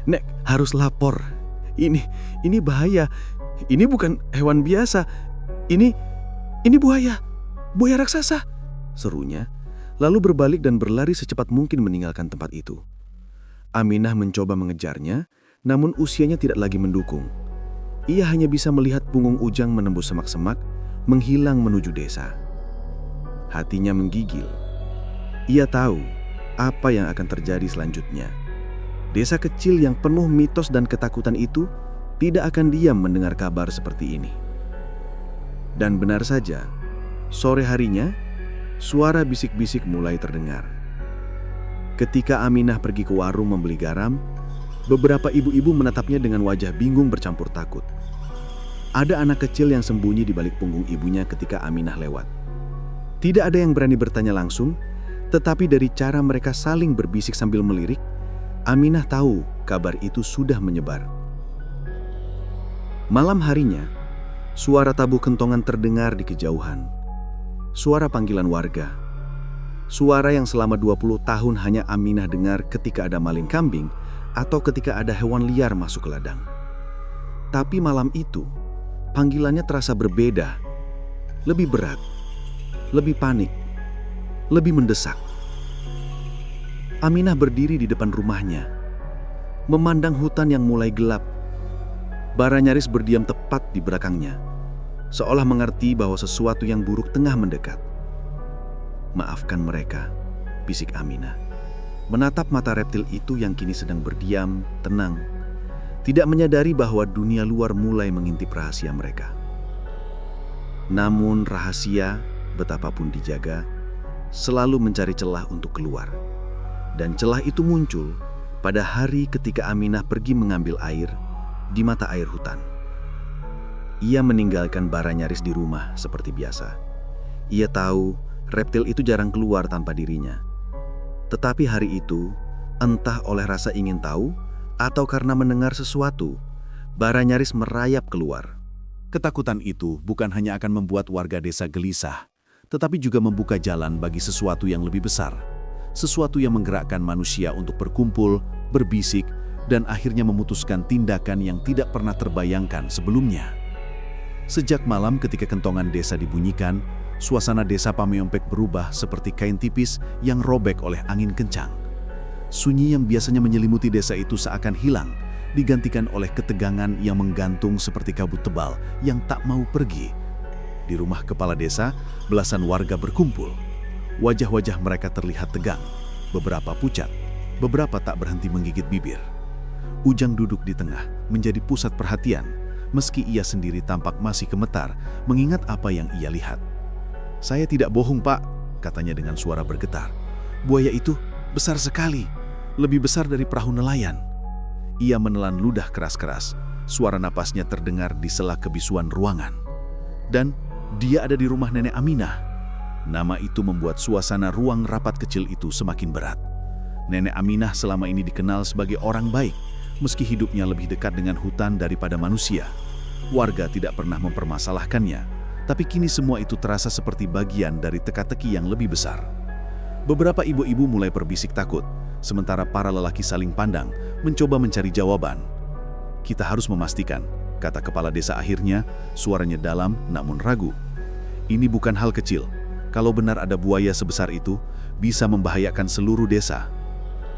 Nek, harus lapor. Ini bahaya. Ini bukan hewan biasa. Ini buaya. Buaya raksasa, serunya, lalu berbalik dan berlari secepat mungkin meninggalkan tempat itu. Aminah mencoba mengejarnya, namun usianya tidak lagi mendukung. Ia hanya bisa melihat punggung Ujang menembus semak-semak, menghilang menuju desa. Hatinya menggigil. Ia tahu apa yang akan terjadi selanjutnya. Desa kecil yang penuh mitos dan ketakutan itu tidak akan diam mendengar kabar seperti ini. Dan benar saja, sore harinya, suara bisik-bisik mulai terdengar. Ketika Aminah pergi ke warung membeli garam, beberapa ibu-ibu menatapnya dengan wajah bingung bercampur takut. Ada anak kecil yang sembunyi di balik punggung ibunya ketika Aminah lewat. Tidak ada yang berani bertanya langsung, tetapi dari cara mereka saling berbisik sambil melirik, Aminah tahu kabar itu sudah menyebar. Malam harinya, suara tabuh kentongan terdengar di kejauhan. Suara panggilan warga. Suara yang selama 20 tahun hanya Aminah dengar ketika ada maling kambing atau ketika ada hewan liar masuk ke ladang. Tapi malam itu, panggilannya terasa berbeda, lebih berat, lebih panik, lebih mendesak. Aminah berdiri di depan rumahnya, memandang hutan yang mulai gelap. Baranyaris berdiam tepat di belakangnya, seolah mengerti bahwa sesuatu yang buruk tengah mendekat. Maafkan mereka, bisik Aminah, menatap mata reptil itu yang kini sedang berdiam, tenang, tidak menyadari bahwa dunia luar mulai mengintip rahasia mereka. Namun rahasia, betapapun dijaga, selalu mencari celah untuk keluar. Dan celah itu muncul pada hari ketika Aminah pergi mengambil air di mata air hutan. Ia meninggalkan Baranyaris di rumah seperti biasa. Ia tahu reptil itu jarang keluar tanpa dirinya. Tetapi hari itu, entah oleh rasa ingin tahu atau karena mendengar sesuatu, Baranyaris merayap keluar. Ketakutan itu bukan hanya akan membuat warga desa gelisah, tetapi juga membuka jalan bagi sesuatu yang lebih besar. Sesuatu yang menggerakkan manusia untuk berkumpul, berbisik, dan akhirnya memutuskan tindakan yang tidak pernah terbayangkan sebelumnya. Sejak malam ketika kentongan desa dibunyikan, suasana desa Pameompek berubah seperti kain tipis yang robek oleh angin kencang. Sunyi yang biasanya menyelimuti desa itu seakan hilang, digantikan oleh ketegangan yang menggantung seperti kabut tebal yang tak mau pergi. Di rumah kepala desa, belasan warga berkumpul. Wajah-wajah mereka terlihat tegang, beberapa pucat, beberapa tak berhenti menggigit bibir. Ujang duduk di tengah, menjadi pusat perhatian, meski ia sendiri tampak masih gemetar mengingat apa yang ia lihat. "Saya tidak bohong, Pak," katanya dengan suara bergetar. "Buaya itu besar sekali, lebih besar dari perahu nelayan." Ia menelan ludah keras-keras, suara napasnya terdengar di sela kebisuan ruangan. Dan dia ada di rumah Nenek Aminah. Nama itu membuat suasana ruang rapat kecil itu semakin berat. Nenek Aminah selama ini dikenal sebagai orang baik, meski hidupnya lebih dekat dengan hutan daripada manusia. Warga tidak pernah mempermasalahkannya, tapi kini semua itu terasa seperti bagian dari teka-teki yang lebih besar. Beberapa ibu-ibu mulai berbisik takut, sementara para lelaki saling pandang, mencoba mencari jawaban. "Kita harus memastikan," kata kepala desa akhirnya, suaranya dalam namun ragu. Ini bukan hal kecil. Kalau benar ada buaya sebesar itu, bisa membahayakan seluruh desa.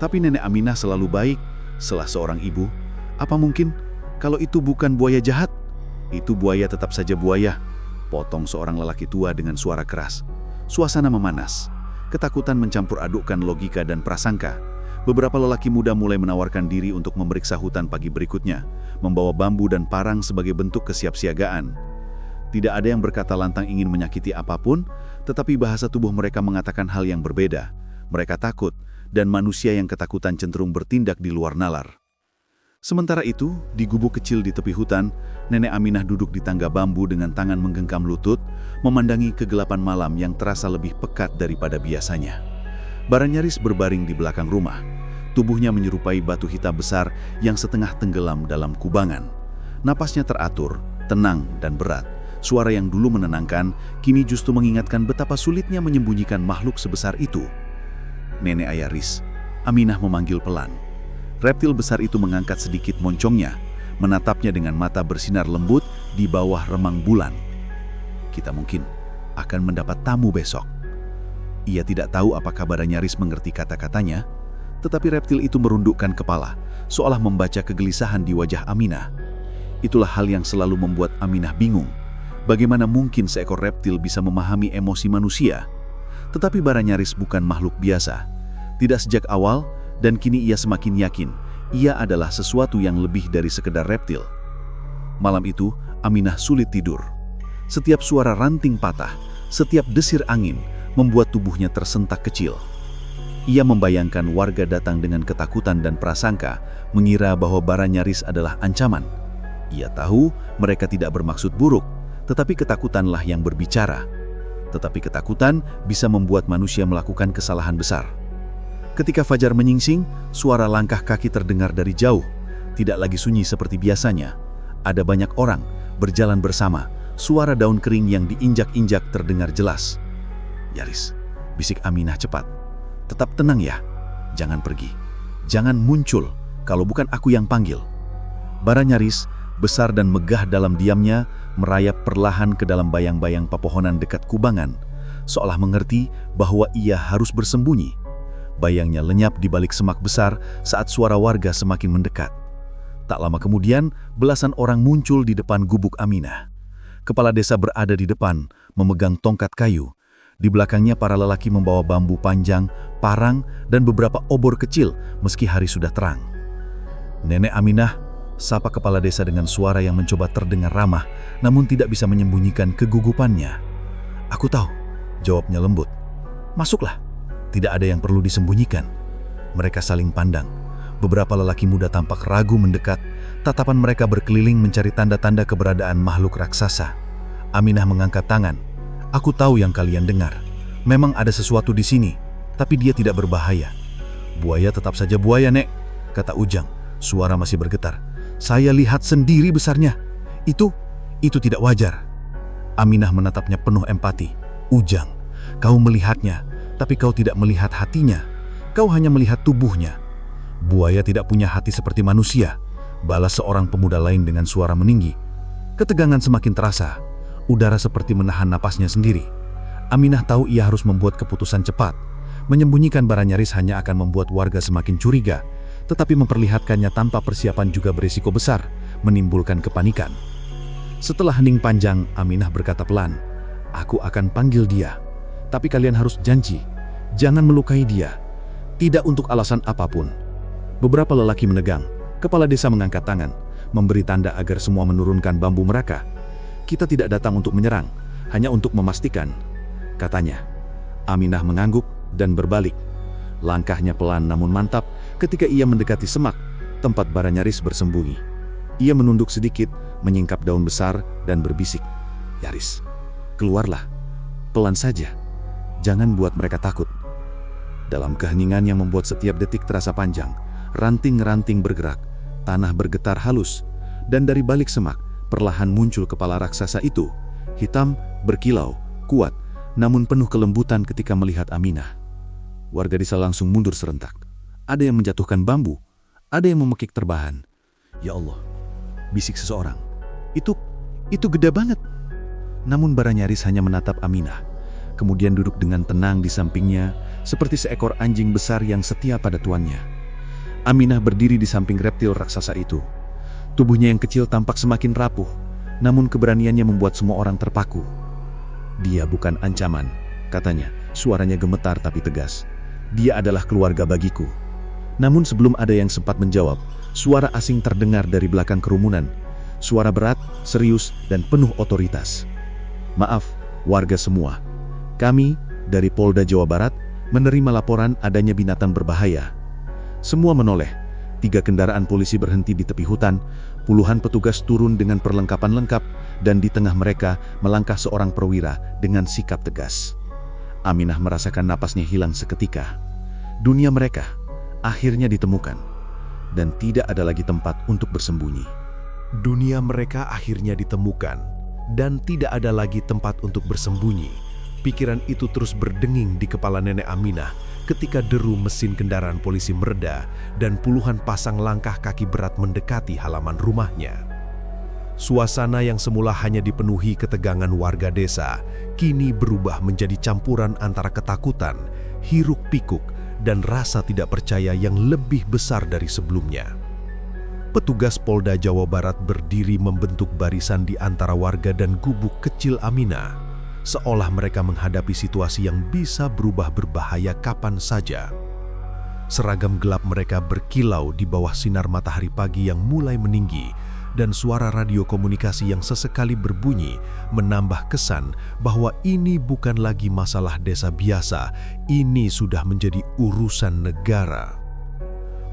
Tapi Nenek Aminah selalu baik, selah seorang ibu. Apa mungkin kalau itu bukan buaya jahat? Itu buaya tetap saja buaya, potong seorang lelaki tua dengan suara keras. Suasana memanas. Ketakutan mencampur adukkan logika dan prasangka. Beberapa lelaki muda mulai menawarkan diri untuk memeriksa hutan pagi berikutnya, membawa bambu dan parang sebagai bentuk kesiapsiagaan. Tidak ada yang berkata lantang ingin menyakiti apapun, tetapi bahasa tubuh mereka mengatakan hal yang berbeda. Mereka takut, dan manusia yang ketakutan cenderung bertindak di luar nalar. Sementara itu, di gubuk kecil di tepi hutan, Nenek Aminah duduk di tangga bambu dengan tangan menggenggam lutut, memandangi kegelapan malam yang terasa lebih pekat daripada biasanya. Baranyaris berbaring di belakang rumah. Tubuhnya menyerupai batu hitam besar yang setengah tenggelam dalam kubangan. Napasnya teratur, tenang, dan berat. Suara yang dulu menenangkan, kini justru mengingatkan betapa sulitnya menyembunyikan makhluk sebesar itu. Nenek Ayaris, Aminah memanggil pelan. Reptil besar itu mengangkat sedikit moncongnya, menatapnya dengan mata bersinar lembut di bawah remang bulan. Kita mungkin akan mendapat tamu besok. Ia tidak tahu apakah Baranyaris mengerti kata-katanya, tetapi reptil itu merundukkan kepala, seolah membaca kegelisahan di wajah Aminah. Itulah hal yang selalu membuat Aminah bingung. Bagaimana mungkin seekor reptil bisa memahami emosi manusia? Tetapi Baranyaris bukan makhluk biasa. Tidak sejak awal, dan kini ia semakin yakin, ia adalah sesuatu yang lebih dari sekedar reptil. Malam itu, Aminah sulit tidur. Setiap suara ranting patah, setiap desir angin, membuat tubuhnya tersentak kecil. Ia membayangkan warga datang dengan ketakutan dan prasangka, mengira bahwa Baranyaris adalah ancaman. Ia tahu mereka tidak bermaksud buruk, tetapi ketakutanlah yang berbicara. Tetapi ketakutan bisa membuat manusia melakukan kesalahan besar. Ketika fajar menyingsing, suara langkah kaki terdengar dari jauh. Tidak lagi sunyi seperti biasanya. Ada banyak orang berjalan bersama, suara daun kering yang diinjak-injak terdengar jelas. "Yaris," bisik Aminah cepat. "Tetap tenang ya, jangan pergi. Jangan muncul kalau bukan aku yang panggil." Baranyaris, besar dan megah dalam diamnya, merayap perlahan ke dalam bayang-bayang pepohonan dekat kubangan, seolah mengerti bahwa ia harus bersembunyi. Bayangnya lenyap di balik semak besar saat suara warga semakin mendekat. Tak lama kemudian, belasan orang muncul di depan gubuk Aminah. Kepala desa berada di depan, memegang tongkat kayu. Di belakangnya para lelaki membawa bambu panjang, parang, dan beberapa obor kecil meski hari sudah terang. "Nenek Aminah," sapa kepala desa dengan suara yang mencoba terdengar ramah, namun tidak bisa menyembunyikan kegugupannya. "Aku tahu," jawabnya lembut. "Masuklah, tidak ada yang perlu disembunyikan." Mereka saling pandang. Beberapa lelaki muda tampak ragu mendekat, tatapan mereka berkeliling mencari tanda-tanda keberadaan makhluk raksasa. Aminah mengangkat tangan. "Aku tahu yang kalian dengar. Memang ada sesuatu di sini, tapi dia tidak berbahaya." "Buaya tetap saja buaya, Nek," kata Ujang. Suara masih bergetar. "Saya lihat sendiri besarnya. Itu tidak wajar." Aminah menatapnya penuh empati. "Ujang, kau melihatnya, tapi kau tidak melihat hatinya. Kau hanya melihat tubuhnya." "Buaya tidak punya hati seperti manusia," balas seorang pemuda lain dengan suara meninggi. Ketegangan semakin terasa. Udara seperti menahan napasnya sendiri. Aminah tahu ia harus membuat keputusan cepat. Menyembunyikan Baranyaris hanya akan membuat warga semakin curiga, tetapi memperlihatkannya tanpa persiapan juga berisiko besar, menimbulkan kepanikan. Setelah hening panjang, Aminah berkata pelan, "Aku akan panggil dia. Tapi kalian harus janji, jangan melukai dia. Tidak untuk alasan apapun." Beberapa lelaki menegang. Kepala desa mengangkat tangan, memberi tanda agar semua menurunkan bambu mereka. "Kita tidak datang untuk menyerang, hanya untuk memastikan," katanya. Aminah mengangguk dan berbalik. Langkahnya pelan namun mantap ketika ia mendekati semak, tempat Baranyaris bersembunyi. Ia menunduk sedikit, menyingkap daun besar dan berbisik, "Yaris, keluarlah. Pelan saja. Jangan buat mereka takut." Dalam keheningan yang membuat setiap detik terasa panjang, ranting-ranting bergerak, tanah bergetar halus, dan dari balik semak, perlahan muncul kepala raksasa itu, hitam, berkilau, kuat, namun penuh kelembutan ketika melihat Aminah. Warga desa langsung mundur serentak. Ada yang menjatuhkan bambu, ada yang memekik terbahan. "Ya Allah," bisik seseorang. Itu gede banget. Namun Baranyaris hanya menatap Aminah, kemudian duduk dengan tenang di sampingnya, seperti seekor anjing besar yang setia pada tuannya. Aminah berdiri di samping reptil raksasa itu. Tubuhnya yang kecil tampak semakin rapuh, namun keberaniannya membuat semua orang terpaku. "Dia bukan ancaman," katanya, suaranya gemetar tapi tegas. "Dia adalah keluarga bagiku." Namun sebelum ada yang sempat menjawab, suara asing terdengar dari belakang kerumunan. Suara berat, serius, dan penuh otoritas. "Maaf, warga semua. Kami, dari Polda Jawa Barat, menerima laporan adanya binatang berbahaya." Semua menoleh. 3 kendaraan polisi berhenti di tepi hutan, puluhan petugas turun dengan perlengkapan lengkap, dan di tengah mereka melangkah seorang perwira dengan sikap tegas. Aminah merasakan napasnya hilang seketika. Dunia mereka akhirnya ditemukan, dan tidak ada lagi tempat untuk bersembunyi. Dunia mereka akhirnya ditemukan, dan tidak ada lagi tempat untuk bersembunyi. Pikiran itu terus berdenging di kepala Nenek Aminah ketika deru mesin kendaraan polisi mereda dan puluhan pasang langkah kaki berat mendekati halaman rumahnya. Suasana yang semula hanya dipenuhi ketegangan warga desa, kini berubah menjadi campuran antara ketakutan, hiruk-pikuk, dan rasa tidak percaya yang lebih besar dari sebelumnya. Petugas Polda Jawa Barat berdiri membentuk barisan di antara warga dan gubuk kecil Aminah, seolah mereka menghadapi situasi yang bisa berubah berbahaya kapan saja. Seragam gelap mereka berkilau di bawah sinar matahari pagi yang mulai meninggi, dan suara radio komunikasi yang sesekali berbunyi menambah kesan bahwa ini bukan lagi masalah desa biasa, ini sudah menjadi urusan negara.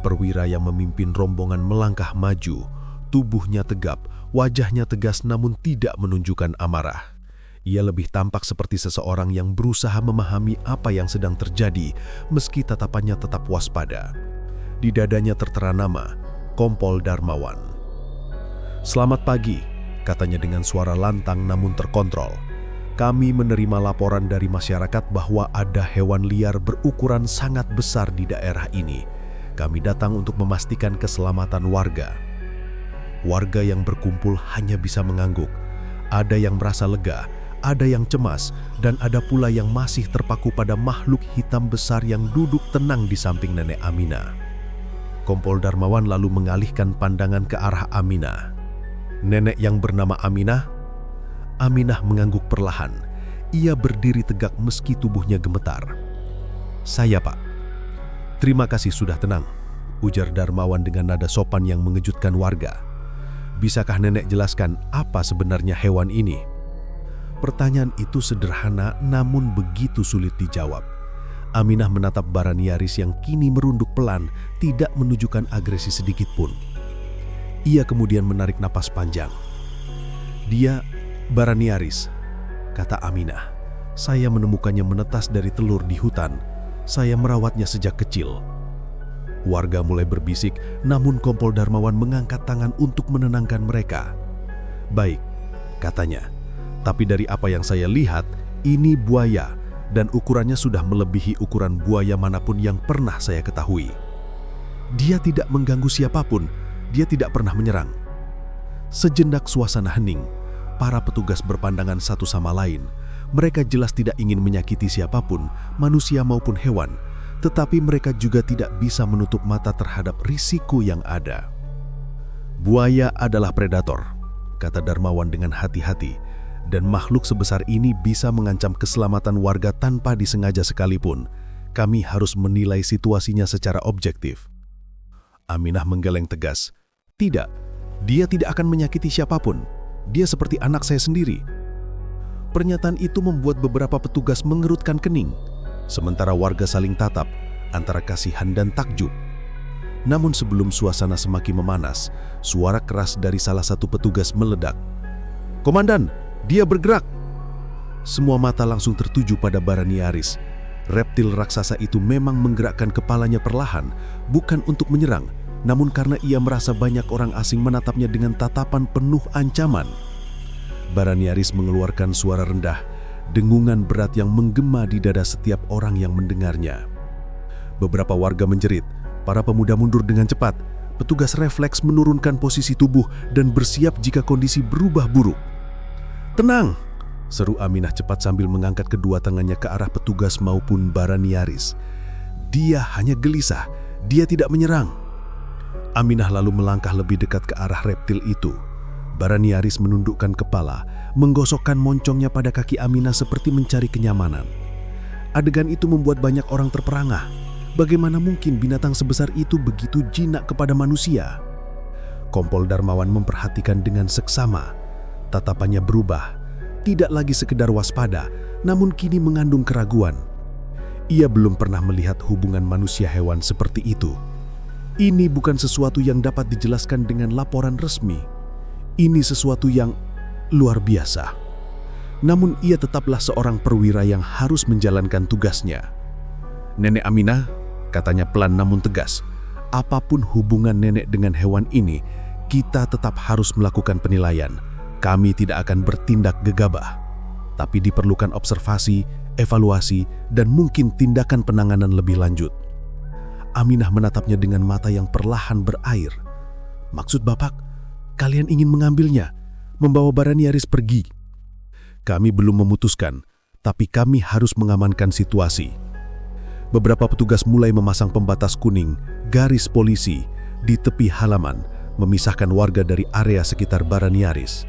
Perwira yang memimpin rombongan melangkah maju, tubuhnya tegap, wajahnya tegas namun tidak menunjukkan amarah. Ia lebih tampak seperti seseorang yang berusaha memahami apa yang sedang terjadi, meski tatapannya tetap waspada. Di dadanya tertera nama, Kompol Darmawan. "Selamat pagi," katanya dengan suara lantang namun terkontrol. "Kami menerima laporan dari masyarakat bahwa ada hewan liar berukuran sangat besar di daerah ini. Kami datang untuk memastikan keselamatan warga." Warga yang berkumpul hanya bisa mengangguk. Ada yang merasa lega, ada yang cemas, dan ada pula yang masih terpaku pada makhluk hitam besar yang duduk tenang di samping Nenek Aminah. Kompol Darmawan lalu mengalihkan pandangan ke arah Aminah. Nenek yang bernama Aminah? Aminah mengangguk perlahan. Ia berdiri tegak meski tubuhnya gemetar. "Saya, Pak." "Terima kasih sudah tenang," ujar Darmawan dengan nada sopan yang mengejutkan warga. "Bisakah nenek jelaskan apa sebenarnya hewan ini?" Pertanyaan itu sederhana namun begitu sulit dijawab. Aminah menatap Baranyaris yang kini merunduk pelan, tidak menunjukkan agresi sedikit pun. Ia kemudian menarik napas panjang. "Dia Baranyaris," kata Aminah. "Saya menemukannya menetas dari telur di hutan. Saya merawatnya sejak kecil." Warga mulai berbisik, namun Kompol Darmawan mengangkat tangan untuk menenangkan mereka. "Baik," katanya. "Tapi dari apa yang saya lihat, ini buaya, dan ukurannya sudah melebihi ukuran buaya manapun yang pernah saya ketahui. Dia tidak mengganggu siapapun, dia tidak pernah menyerang." Sejenak suasana hening, para petugas berpandangan satu sama lain. Mereka jelas tidak ingin menyakiti siapapun, manusia maupun hewan, tetapi mereka juga tidak bisa menutup mata terhadap risiko yang ada. "Buaya adalah predator," kata Darmawan dengan hati-hati, "dan makhluk sebesar ini bisa mengancam keselamatan warga tanpa disengaja sekalipun. Kami harus menilai situasinya secara objektif." Aminah menggeleng tegas. "Tidak, dia tidak akan menyakiti siapapun. Dia seperti anak saya sendiri." Pernyataan itu membuat beberapa petugas mengerutkan kening, sementara warga saling tatap antara kasihan dan takjub. Namun sebelum suasana semakin memanas, suara keras dari salah satu petugas meledak. "Komandan, dia bergerak!" Semua mata langsung tertuju pada Baranyaris. Reptil raksasa itu memang menggerakkan kepalanya perlahan, bukan untuk menyerang, namun karena ia merasa banyak orang asing menatapnya dengan tatapan penuh ancaman. Baranyaris mengeluarkan suara rendah, dengungan berat yang menggema di dada setiap orang yang mendengarnya. Beberapa warga menjerit, para pemuda mundur dengan cepat, Petugas refleks menurunkan posisi tubuh dan bersiap jika kondisi berubah buruk. "Tenang!" seru Aminah cepat sambil mengangkat kedua tangannya ke arah petugas maupun Baraniaris. Dia hanya gelisah, dia tidak menyerang. Aminah lalu melangkah lebih dekat ke arah reptil itu. Baraniaris menundukkan kepala, menggosokkan moncongnya pada kaki Aminah seperti mencari kenyamanan. Adegan itu membuat banyak orang terperangah. Bagaimana mungkin binatang sebesar itu begitu jinak kepada manusia? Kompol Darmawan memperhatikan dengan seksama. Tatapannya berubah, tidak lagi sekedar waspada, namun kini mengandung keraguan. Ia belum pernah melihat hubungan manusia-hewan seperti itu. Ini bukan sesuatu yang dapat dijelaskan dengan laporan resmi. Ini sesuatu yang luar biasa. Namun ia tetaplah seorang perwira yang harus menjalankan tugasnya. "Nenek Aminah," katanya pelan namun tegas, "apapun hubungan nenek dengan hewan ini, kita tetap harus melakukan penilaian. Kami tidak akan bertindak gegabah. Tapi diperlukan observasi, evaluasi, dan mungkin tindakan penanganan lebih lanjut." Aminah menatapnya dengan mata yang perlahan berair. "Maksud Bapak, kalian ingin mengambilnya, membawa Baraniaris pergi?" "Kami belum memutuskan, tapi kami harus mengamankan situasi." Beberapa petugas mulai memasang pembatas kuning, garis polisi, di tepi halaman, memisahkan warga dari area sekitar Baraniaris.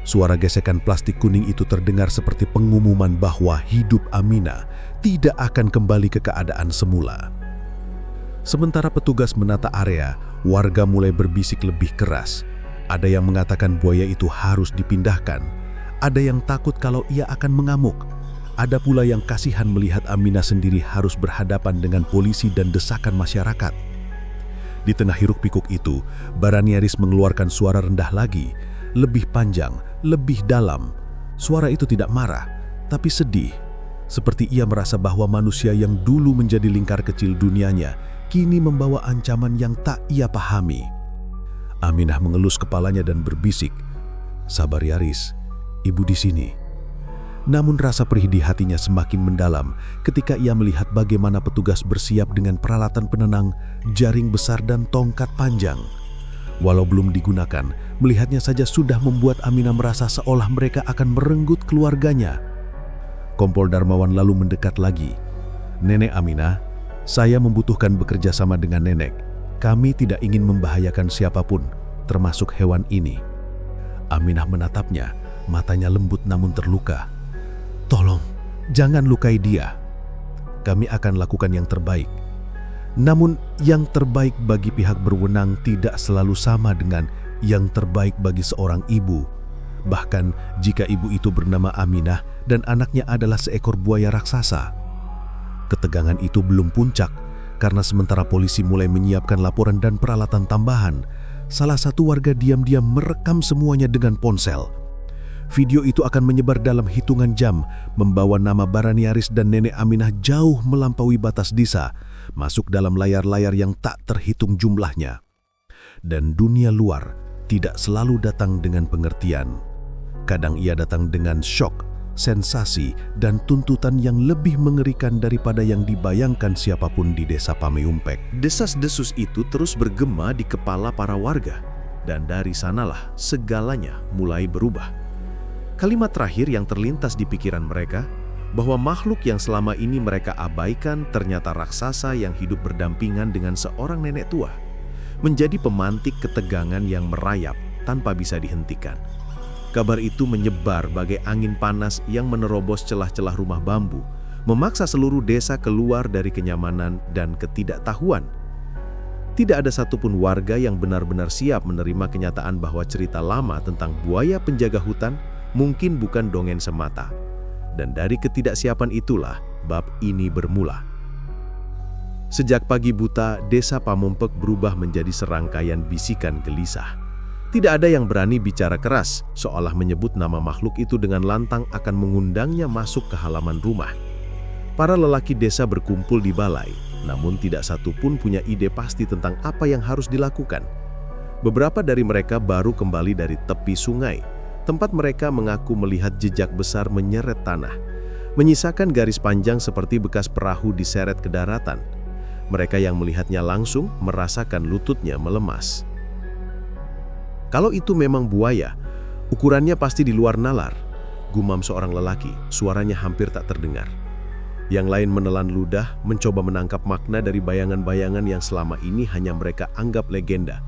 Suara gesekan plastik kuning itu terdengar seperti pengumuman bahwa hidup Aminah tidak akan kembali ke keadaan semula. Sementara petugas menata area, warga mulai berbisik lebih keras. Ada yang mengatakan buaya itu harus dipindahkan. Ada yang takut kalau ia akan mengamuk. Ada pula yang kasihan melihat Aminah sendiri harus berhadapan dengan polisi dan desakan masyarakat. Di tengah hiruk-pikuk itu, Baraniaris mengeluarkan suara rendah lagi, lebih panjang, lebih dalam. Suara itu tidak marah, tapi sedih. Seperti ia merasa bahwa manusia yang dulu menjadi lingkar kecil dunianya, kini membawa ancaman yang tak ia pahami. Aminah mengelus kepalanya dan berbisik, "Sabar Yaris, ibu di sini." Namun rasa perih di hatinya semakin mendalam ketika ia melihat bagaimana petugas bersiap dengan peralatan penenang, jaring besar dan tongkat panjang. Walau belum digunakan, melihatnya saja sudah membuat Aminah merasa seolah mereka akan merenggut keluarganya. Kompol Darmawan lalu mendekat lagi. "Nenek Aminah, saya membutuhkan bekerja sama dengan nenek. Kami tidak ingin membahayakan siapapun, termasuk hewan ini." Aminah menatapnya, matanya lembut namun terluka. "Tolong, jangan lukai dia. Kami akan lakukan yang terbaik. Namun, yang terbaik bagi pihak berwenang tidak selalu sama dengan yang terbaik bagi seorang ibu. Bahkan jika ibu itu bernama Aminah dan anaknya adalah seekor buaya raksasa." Ketegangan itu belum puncak, karena sementara polisi mulai menyiapkan laporan dan peralatan tambahan, salah satu warga diam-diam merekam semuanya dengan ponsel. Video itu akan menyebar dalam hitungan jam, membawa nama Baraniaris dan Nenek Aminah jauh melampaui batas desa, masuk dalam layar-layar yang tak terhitung jumlahnya. Dan dunia luar tidak selalu datang dengan pengertian. Kadang ia datang dengan syok, sensasi, dan tuntutan yang lebih mengerikan daripada yang dibayangkan siapapun di desa Pameumpek. Desas-desus itu terus bergema di kepala para warga, dan dari sanalah segalanya mulai berubah. Kalimat terakhir yang terlintas di pikiran mereka, bahwa makhluk yang selama ini mereka abaikan ternyata raksasa yang hidup berdampingan dengan seorang nenek tua, menjadi pemantik ketegangan yang merayap tanpa bisa dihentikan. Kabar itu menyebar bagai angin panas yang menerobos celah-celah rumah bambu, memaksa seluruh desa keluar dari kenyamanan dan ketidaktahuan. Tidak ada satupun warga yang benar-benar siap menerima kenyataan bahwa cerita lama tentang buaya penjaga hutan mungkin bukan dongeng semata. Dan dari ketidaksiapan itulah bab ini bermula. Sejak pagi buta, desa Pameumpek berubah menjadi serangkaian bisikan gelisah. Tidak ada yang berani bicara keras, seolah menyebut nama makhluk itu dengan lantang akan mengundangnya masuk ke halaman rumah. Para lelaki desa berkumpul di balai, namun tidak satu pun punya ide pasti tentang apa yang harus dilakukan. Beberapa dari mereka baru kembali dari tepi sungai, tempat mereka mengaku melihat jejak besar menyeret tanah, menyisakan garis panjang seperti bekas perahu diseret ke daratan. Mereka yang melihatnya langsung merasakan lututnya melemas. "Kalau itu memang buaya, ukurannya pasti di luar nalar," gumam seorang lelaki, suaranya hampir tak terdengar. Yang lain menelan ludah, mencoba menangkap makna dari bayangan-bayangan yang selama ini hanya mereka anggap legenda.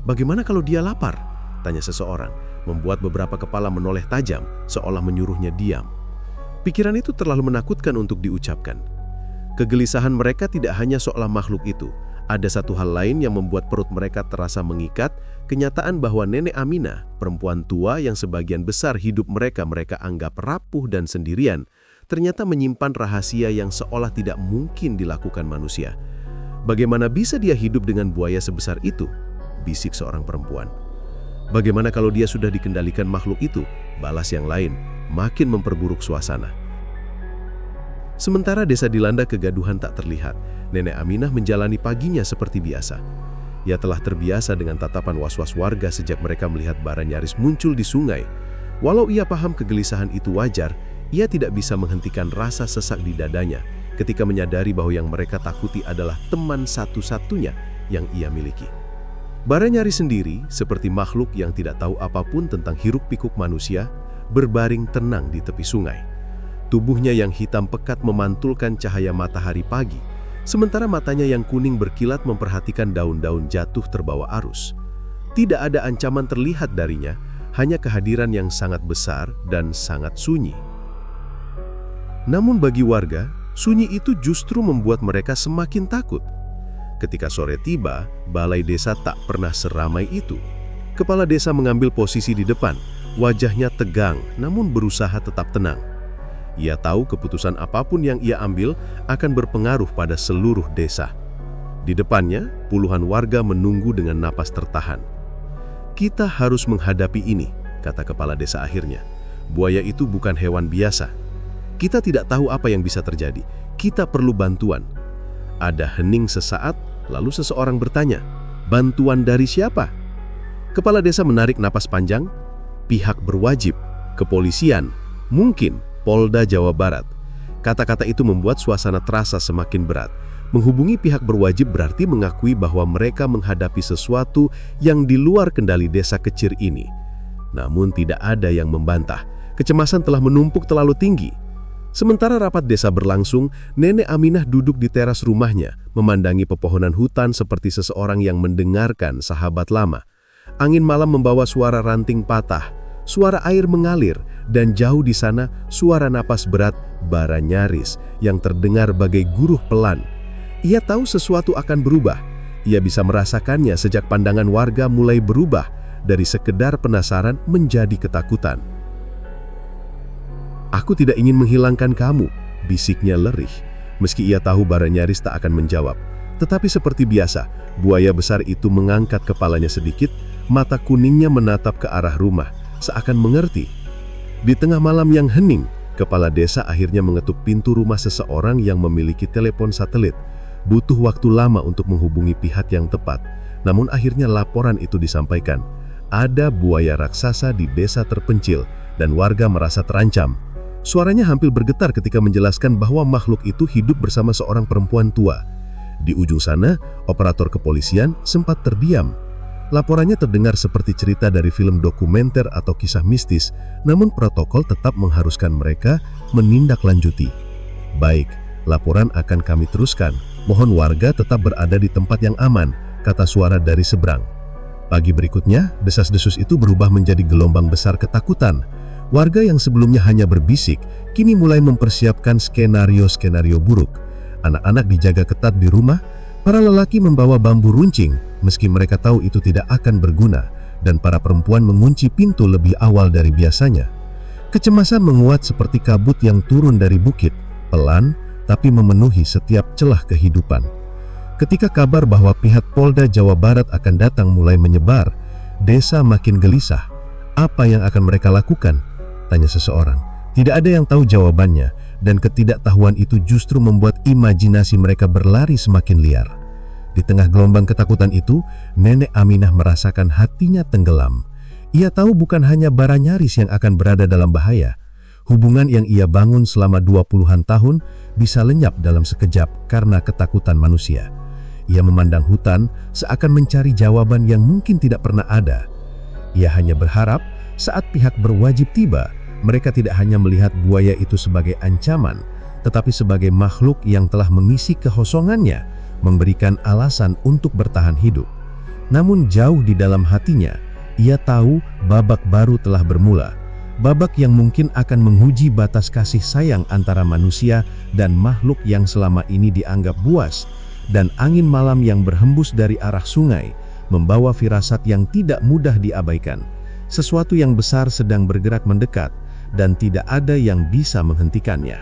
"Bagaimana kalau dia lapar?" tanya seseorang, membuat beberapa kepala menoleh tajam, seolah menyuruhnya diam. Pikiran itu terlalu menakutkan untuk diucapkan. Kegelisahan mereka tidak hanya soal makhluk itu. Ada satu hal lain yang membuat perut mereka terasa mengikat, kenyataan bahwa Nenek Aminah, perempuan tua yang sebagian besar hidup mereka anggap rapuh dan sendirian, ternyata menyimpan rahasia yang seolah tidak mungkin dilakukan manusia. "Bagaimana bisa dia hidup dengan buaya sebesar itu?" bisik seorang perempuan. "Bagaimana kalau dia sudah dikendalikan makhluk itu?" balas yang lain, makin memperburuk suasana. Sementara desa dilanda kegaduhan tak terlihat, Nenek Aminah menjalani paginya seperti biasa. Ia telah terbiasa dengan tatapan was-was warga sejak mereka melihat bara nyaris muncul di sungai. Walau ia paham kegelisahan itu wajar, ia tidak bisa menghentikan rasa sesak di dadanya ketika menyadari bahwa yang mereka takuti adalah teman satu-satunya yang ia miliki. Bara nyaris sendiri, seperti makhluk yang tidak tahu apapun tentang hiruk-pikuk manusia, berbaring tenang di tepi sungai. Tubuhnya yang hitam pekat memantulkan cahaya matahari pagi, sementara matanya yang kuning berkilat memperhatikan daun-daun jatuh terbawa arus. Tidak ada ancaman terlihat darinya, hanya kehadiran yang sangat besar dan sangat sunyi. Namun bagi warga, sunyi itu justru membuat mereka semakin takut. Ketika sore tiba, balai desa tak pernah seramai itu. Kepala desa mengambil posisi di depan, wajahnya tegang namun berusaha tetap tenang. Ia tahu keputusan apapun yang ia ambil akan berpengaruh pada seluruh desa. Di depannya, puluhan warga menunggu dengan napas tertahan. "Kita harus menghadapi ini," kata kepala desa akhirnya. "Buaya itu bukan hewan biasa. Kita tidak tahu apa yang bisa terjadi. Kita perlu bantuan." Ada hening sesaat, lalu seseorang bertanya, "Bantuan dari siapa?" Kepala desa menarik napas panjang. "Pihak berwajib, kepolisian, mungkin Polda Jawa Barat." Kata-kata itu membuat suasana terasa semakin berat. Menghubungi pihak berwajib berarti mengakui bahwa mereka menghadapi sesuatu yang di luar kendali desa kecil ini. Namun tidak ada yang membantah. Kecemasan telah menumpuk terlalu tinggi. Sementara rapat desa berlangsung, Nenek Aminah duduk di teras rumahnya, memandangi pepohonan hutan seperti seseorang yang mendengarkan sahabat lama. Angin malam membawa suara ranting patah, suara air mengalir, dan jauh di sana suara napas berat bara nyaris yang terdengar bagai guruh pelan. Ia tahu sesuatu akan berubah. Ia bisa merasakannya sejak pandangan warga mulai berubah dari sekedar penasaran menjadi ketakutan. "Aku tidak ingin menghilangkan kamu," bisiknya lerih. Meski ia tahu bara nyaris tak akan menjawab. Tetapi seperti biasa, buaya besar itu mengangkat kepalanya sedikit, mata kuningnya menatap ke arah rumah, seakan mengerti. Di tengah malam yang hening, kepala desa akhirnya mengetuk pintu rumah seseorang yang memiliki telepon satelit. Butuh waktu lama untuk menghubungi pihak yang tepat, namun akhirnya laporan itu disampaikan. Ada buaya raksasa di desa terpencil dan warga merasa terancam. Suaranya hampir bergetar ketika menjelaskan bahwa makhluk itu hidup bersama seorang perempuan tua. Di ujung sana, operator kepolisian sempat terdiam. Laporannya terdengar seperti cerita dari film dokumenter atau kisah mistis, namun protokol tetap mengharuskan mereka menindaklanjuti. "Baik, laporan akan kami teruskan. Mohon warga tetap berada di tempat yang aman," kata suara dari seberang. Pagi berikutnya, desas-desus itu berubah menjadi gelombang besar ketakutan. Warga yang sebelumnya hanya berbisik, kini mulai mempersiapkan skenario-skenario buruk. Anak-anak dijaga ketat di rumah, para lelaki membawa bambu runcing, meski mereka tahu itu tidak akan berguna, dan para perempuan mengunci pintu lebih awal dari biasanya. Kecemasan menguat seperti kabut yang turun dari bukit, pelan tapi memenuhi setiap celah kehidupan. Ketika kabar bahwa pihak Polda Jawa Barat akan datang mulai menyebar, desa makin gelisah. "Apa yang akan mereka lakukan?" tanya seseorang. Tidak ada yang tahu jawabannya, dan ketidaktahuan itu justru membuat imajinasi mereka berlari semakin liar. Di tengah gelombang ketakutan itu, Nenek Aminah merasakan hatinya tenggelam. Ia tahu bukan hanya bara nyaris yang akan berada dalam bahaya. Hubungan yang ia bangun selama 20-an tahun bisa lenyap dalam sekejap karena ketakutan manusia. Ia memandang hutan seakan mencari jawaban yang mungkin tidak pernah ada. Ia hanya berharap saat pihak berwajib tiba, mereka tidak hanya melihat buaya itu sebagai ancaman, tetapi sebagai makhluk yang telah mengisi kekosongannya, memberikan alasan untuk bertahan hidup. Namun jauh di dalam hatinya, ia tahu babak baru telah bermula. Babak yang mungkin akan menguji batas kasih sayang antara manusia dan makhluk yang selama ini dianggap buas, dan angin malam yang berhembus dari arah sungai membawa firasat yang tidak mudah diabaikan. Sesuatu yang besar sedang bergerak mendekat dan tidak ada yang bisa menghentikannya.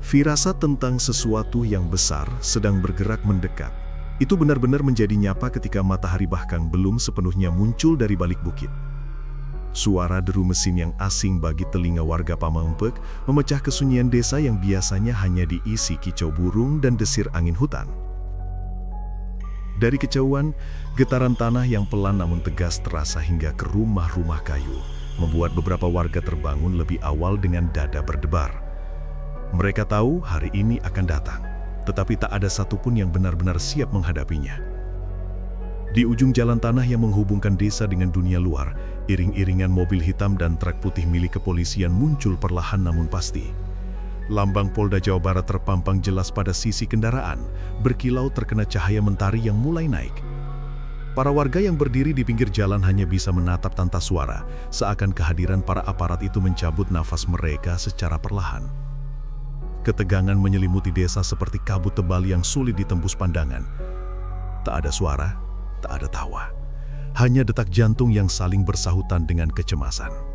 Firasat tentang sesuatu yang besar sedang bergerak mendekat. Itu benar-benar menjadi nyata ketika matahari bahkan belum sepenuhnya muncul dari balik bukit. Suara deru mesin yang asing bagi telinga warga Pamengpeuk memecah kesunyian desa yang biasanya hanya diisi kicau burung dan desir angin hutan. Dari kejauhan, getaran tanah yang pelan namun tegas terasa hingga ke rumah-rumah kayu, membuat beberapa warga terbangun lebih awal dengan dada berdebar. Mereka tahu hari ini akan datang, tetapi tak ada satupun yang benar-benar siap menghadapinya. Di ujung jalan tanah yang menghubungkan desa dengan dunia luar, iring-iringan mobil hitam dan truk putih milik kepolisian muncul perlahan namun pasti. Lambang Polda Jawa Barat terpampang jelas pada sisi kendaraan, berkilau terkena cahaya mentari yang mulai naik. Para warga yang berdiri di pinggir jalan hanya bisa menatap tanpa suara, seakan kehadiran para aparat itu mencabut nafas mereka secara perlahan. Ketegangan menyelimuti desa seperti kabut tebal yang sulit ditembus pandangan. Tak ada suara, tak ada tawa. Hanya detak jantung yang saling bersahutan dengan kecemasan.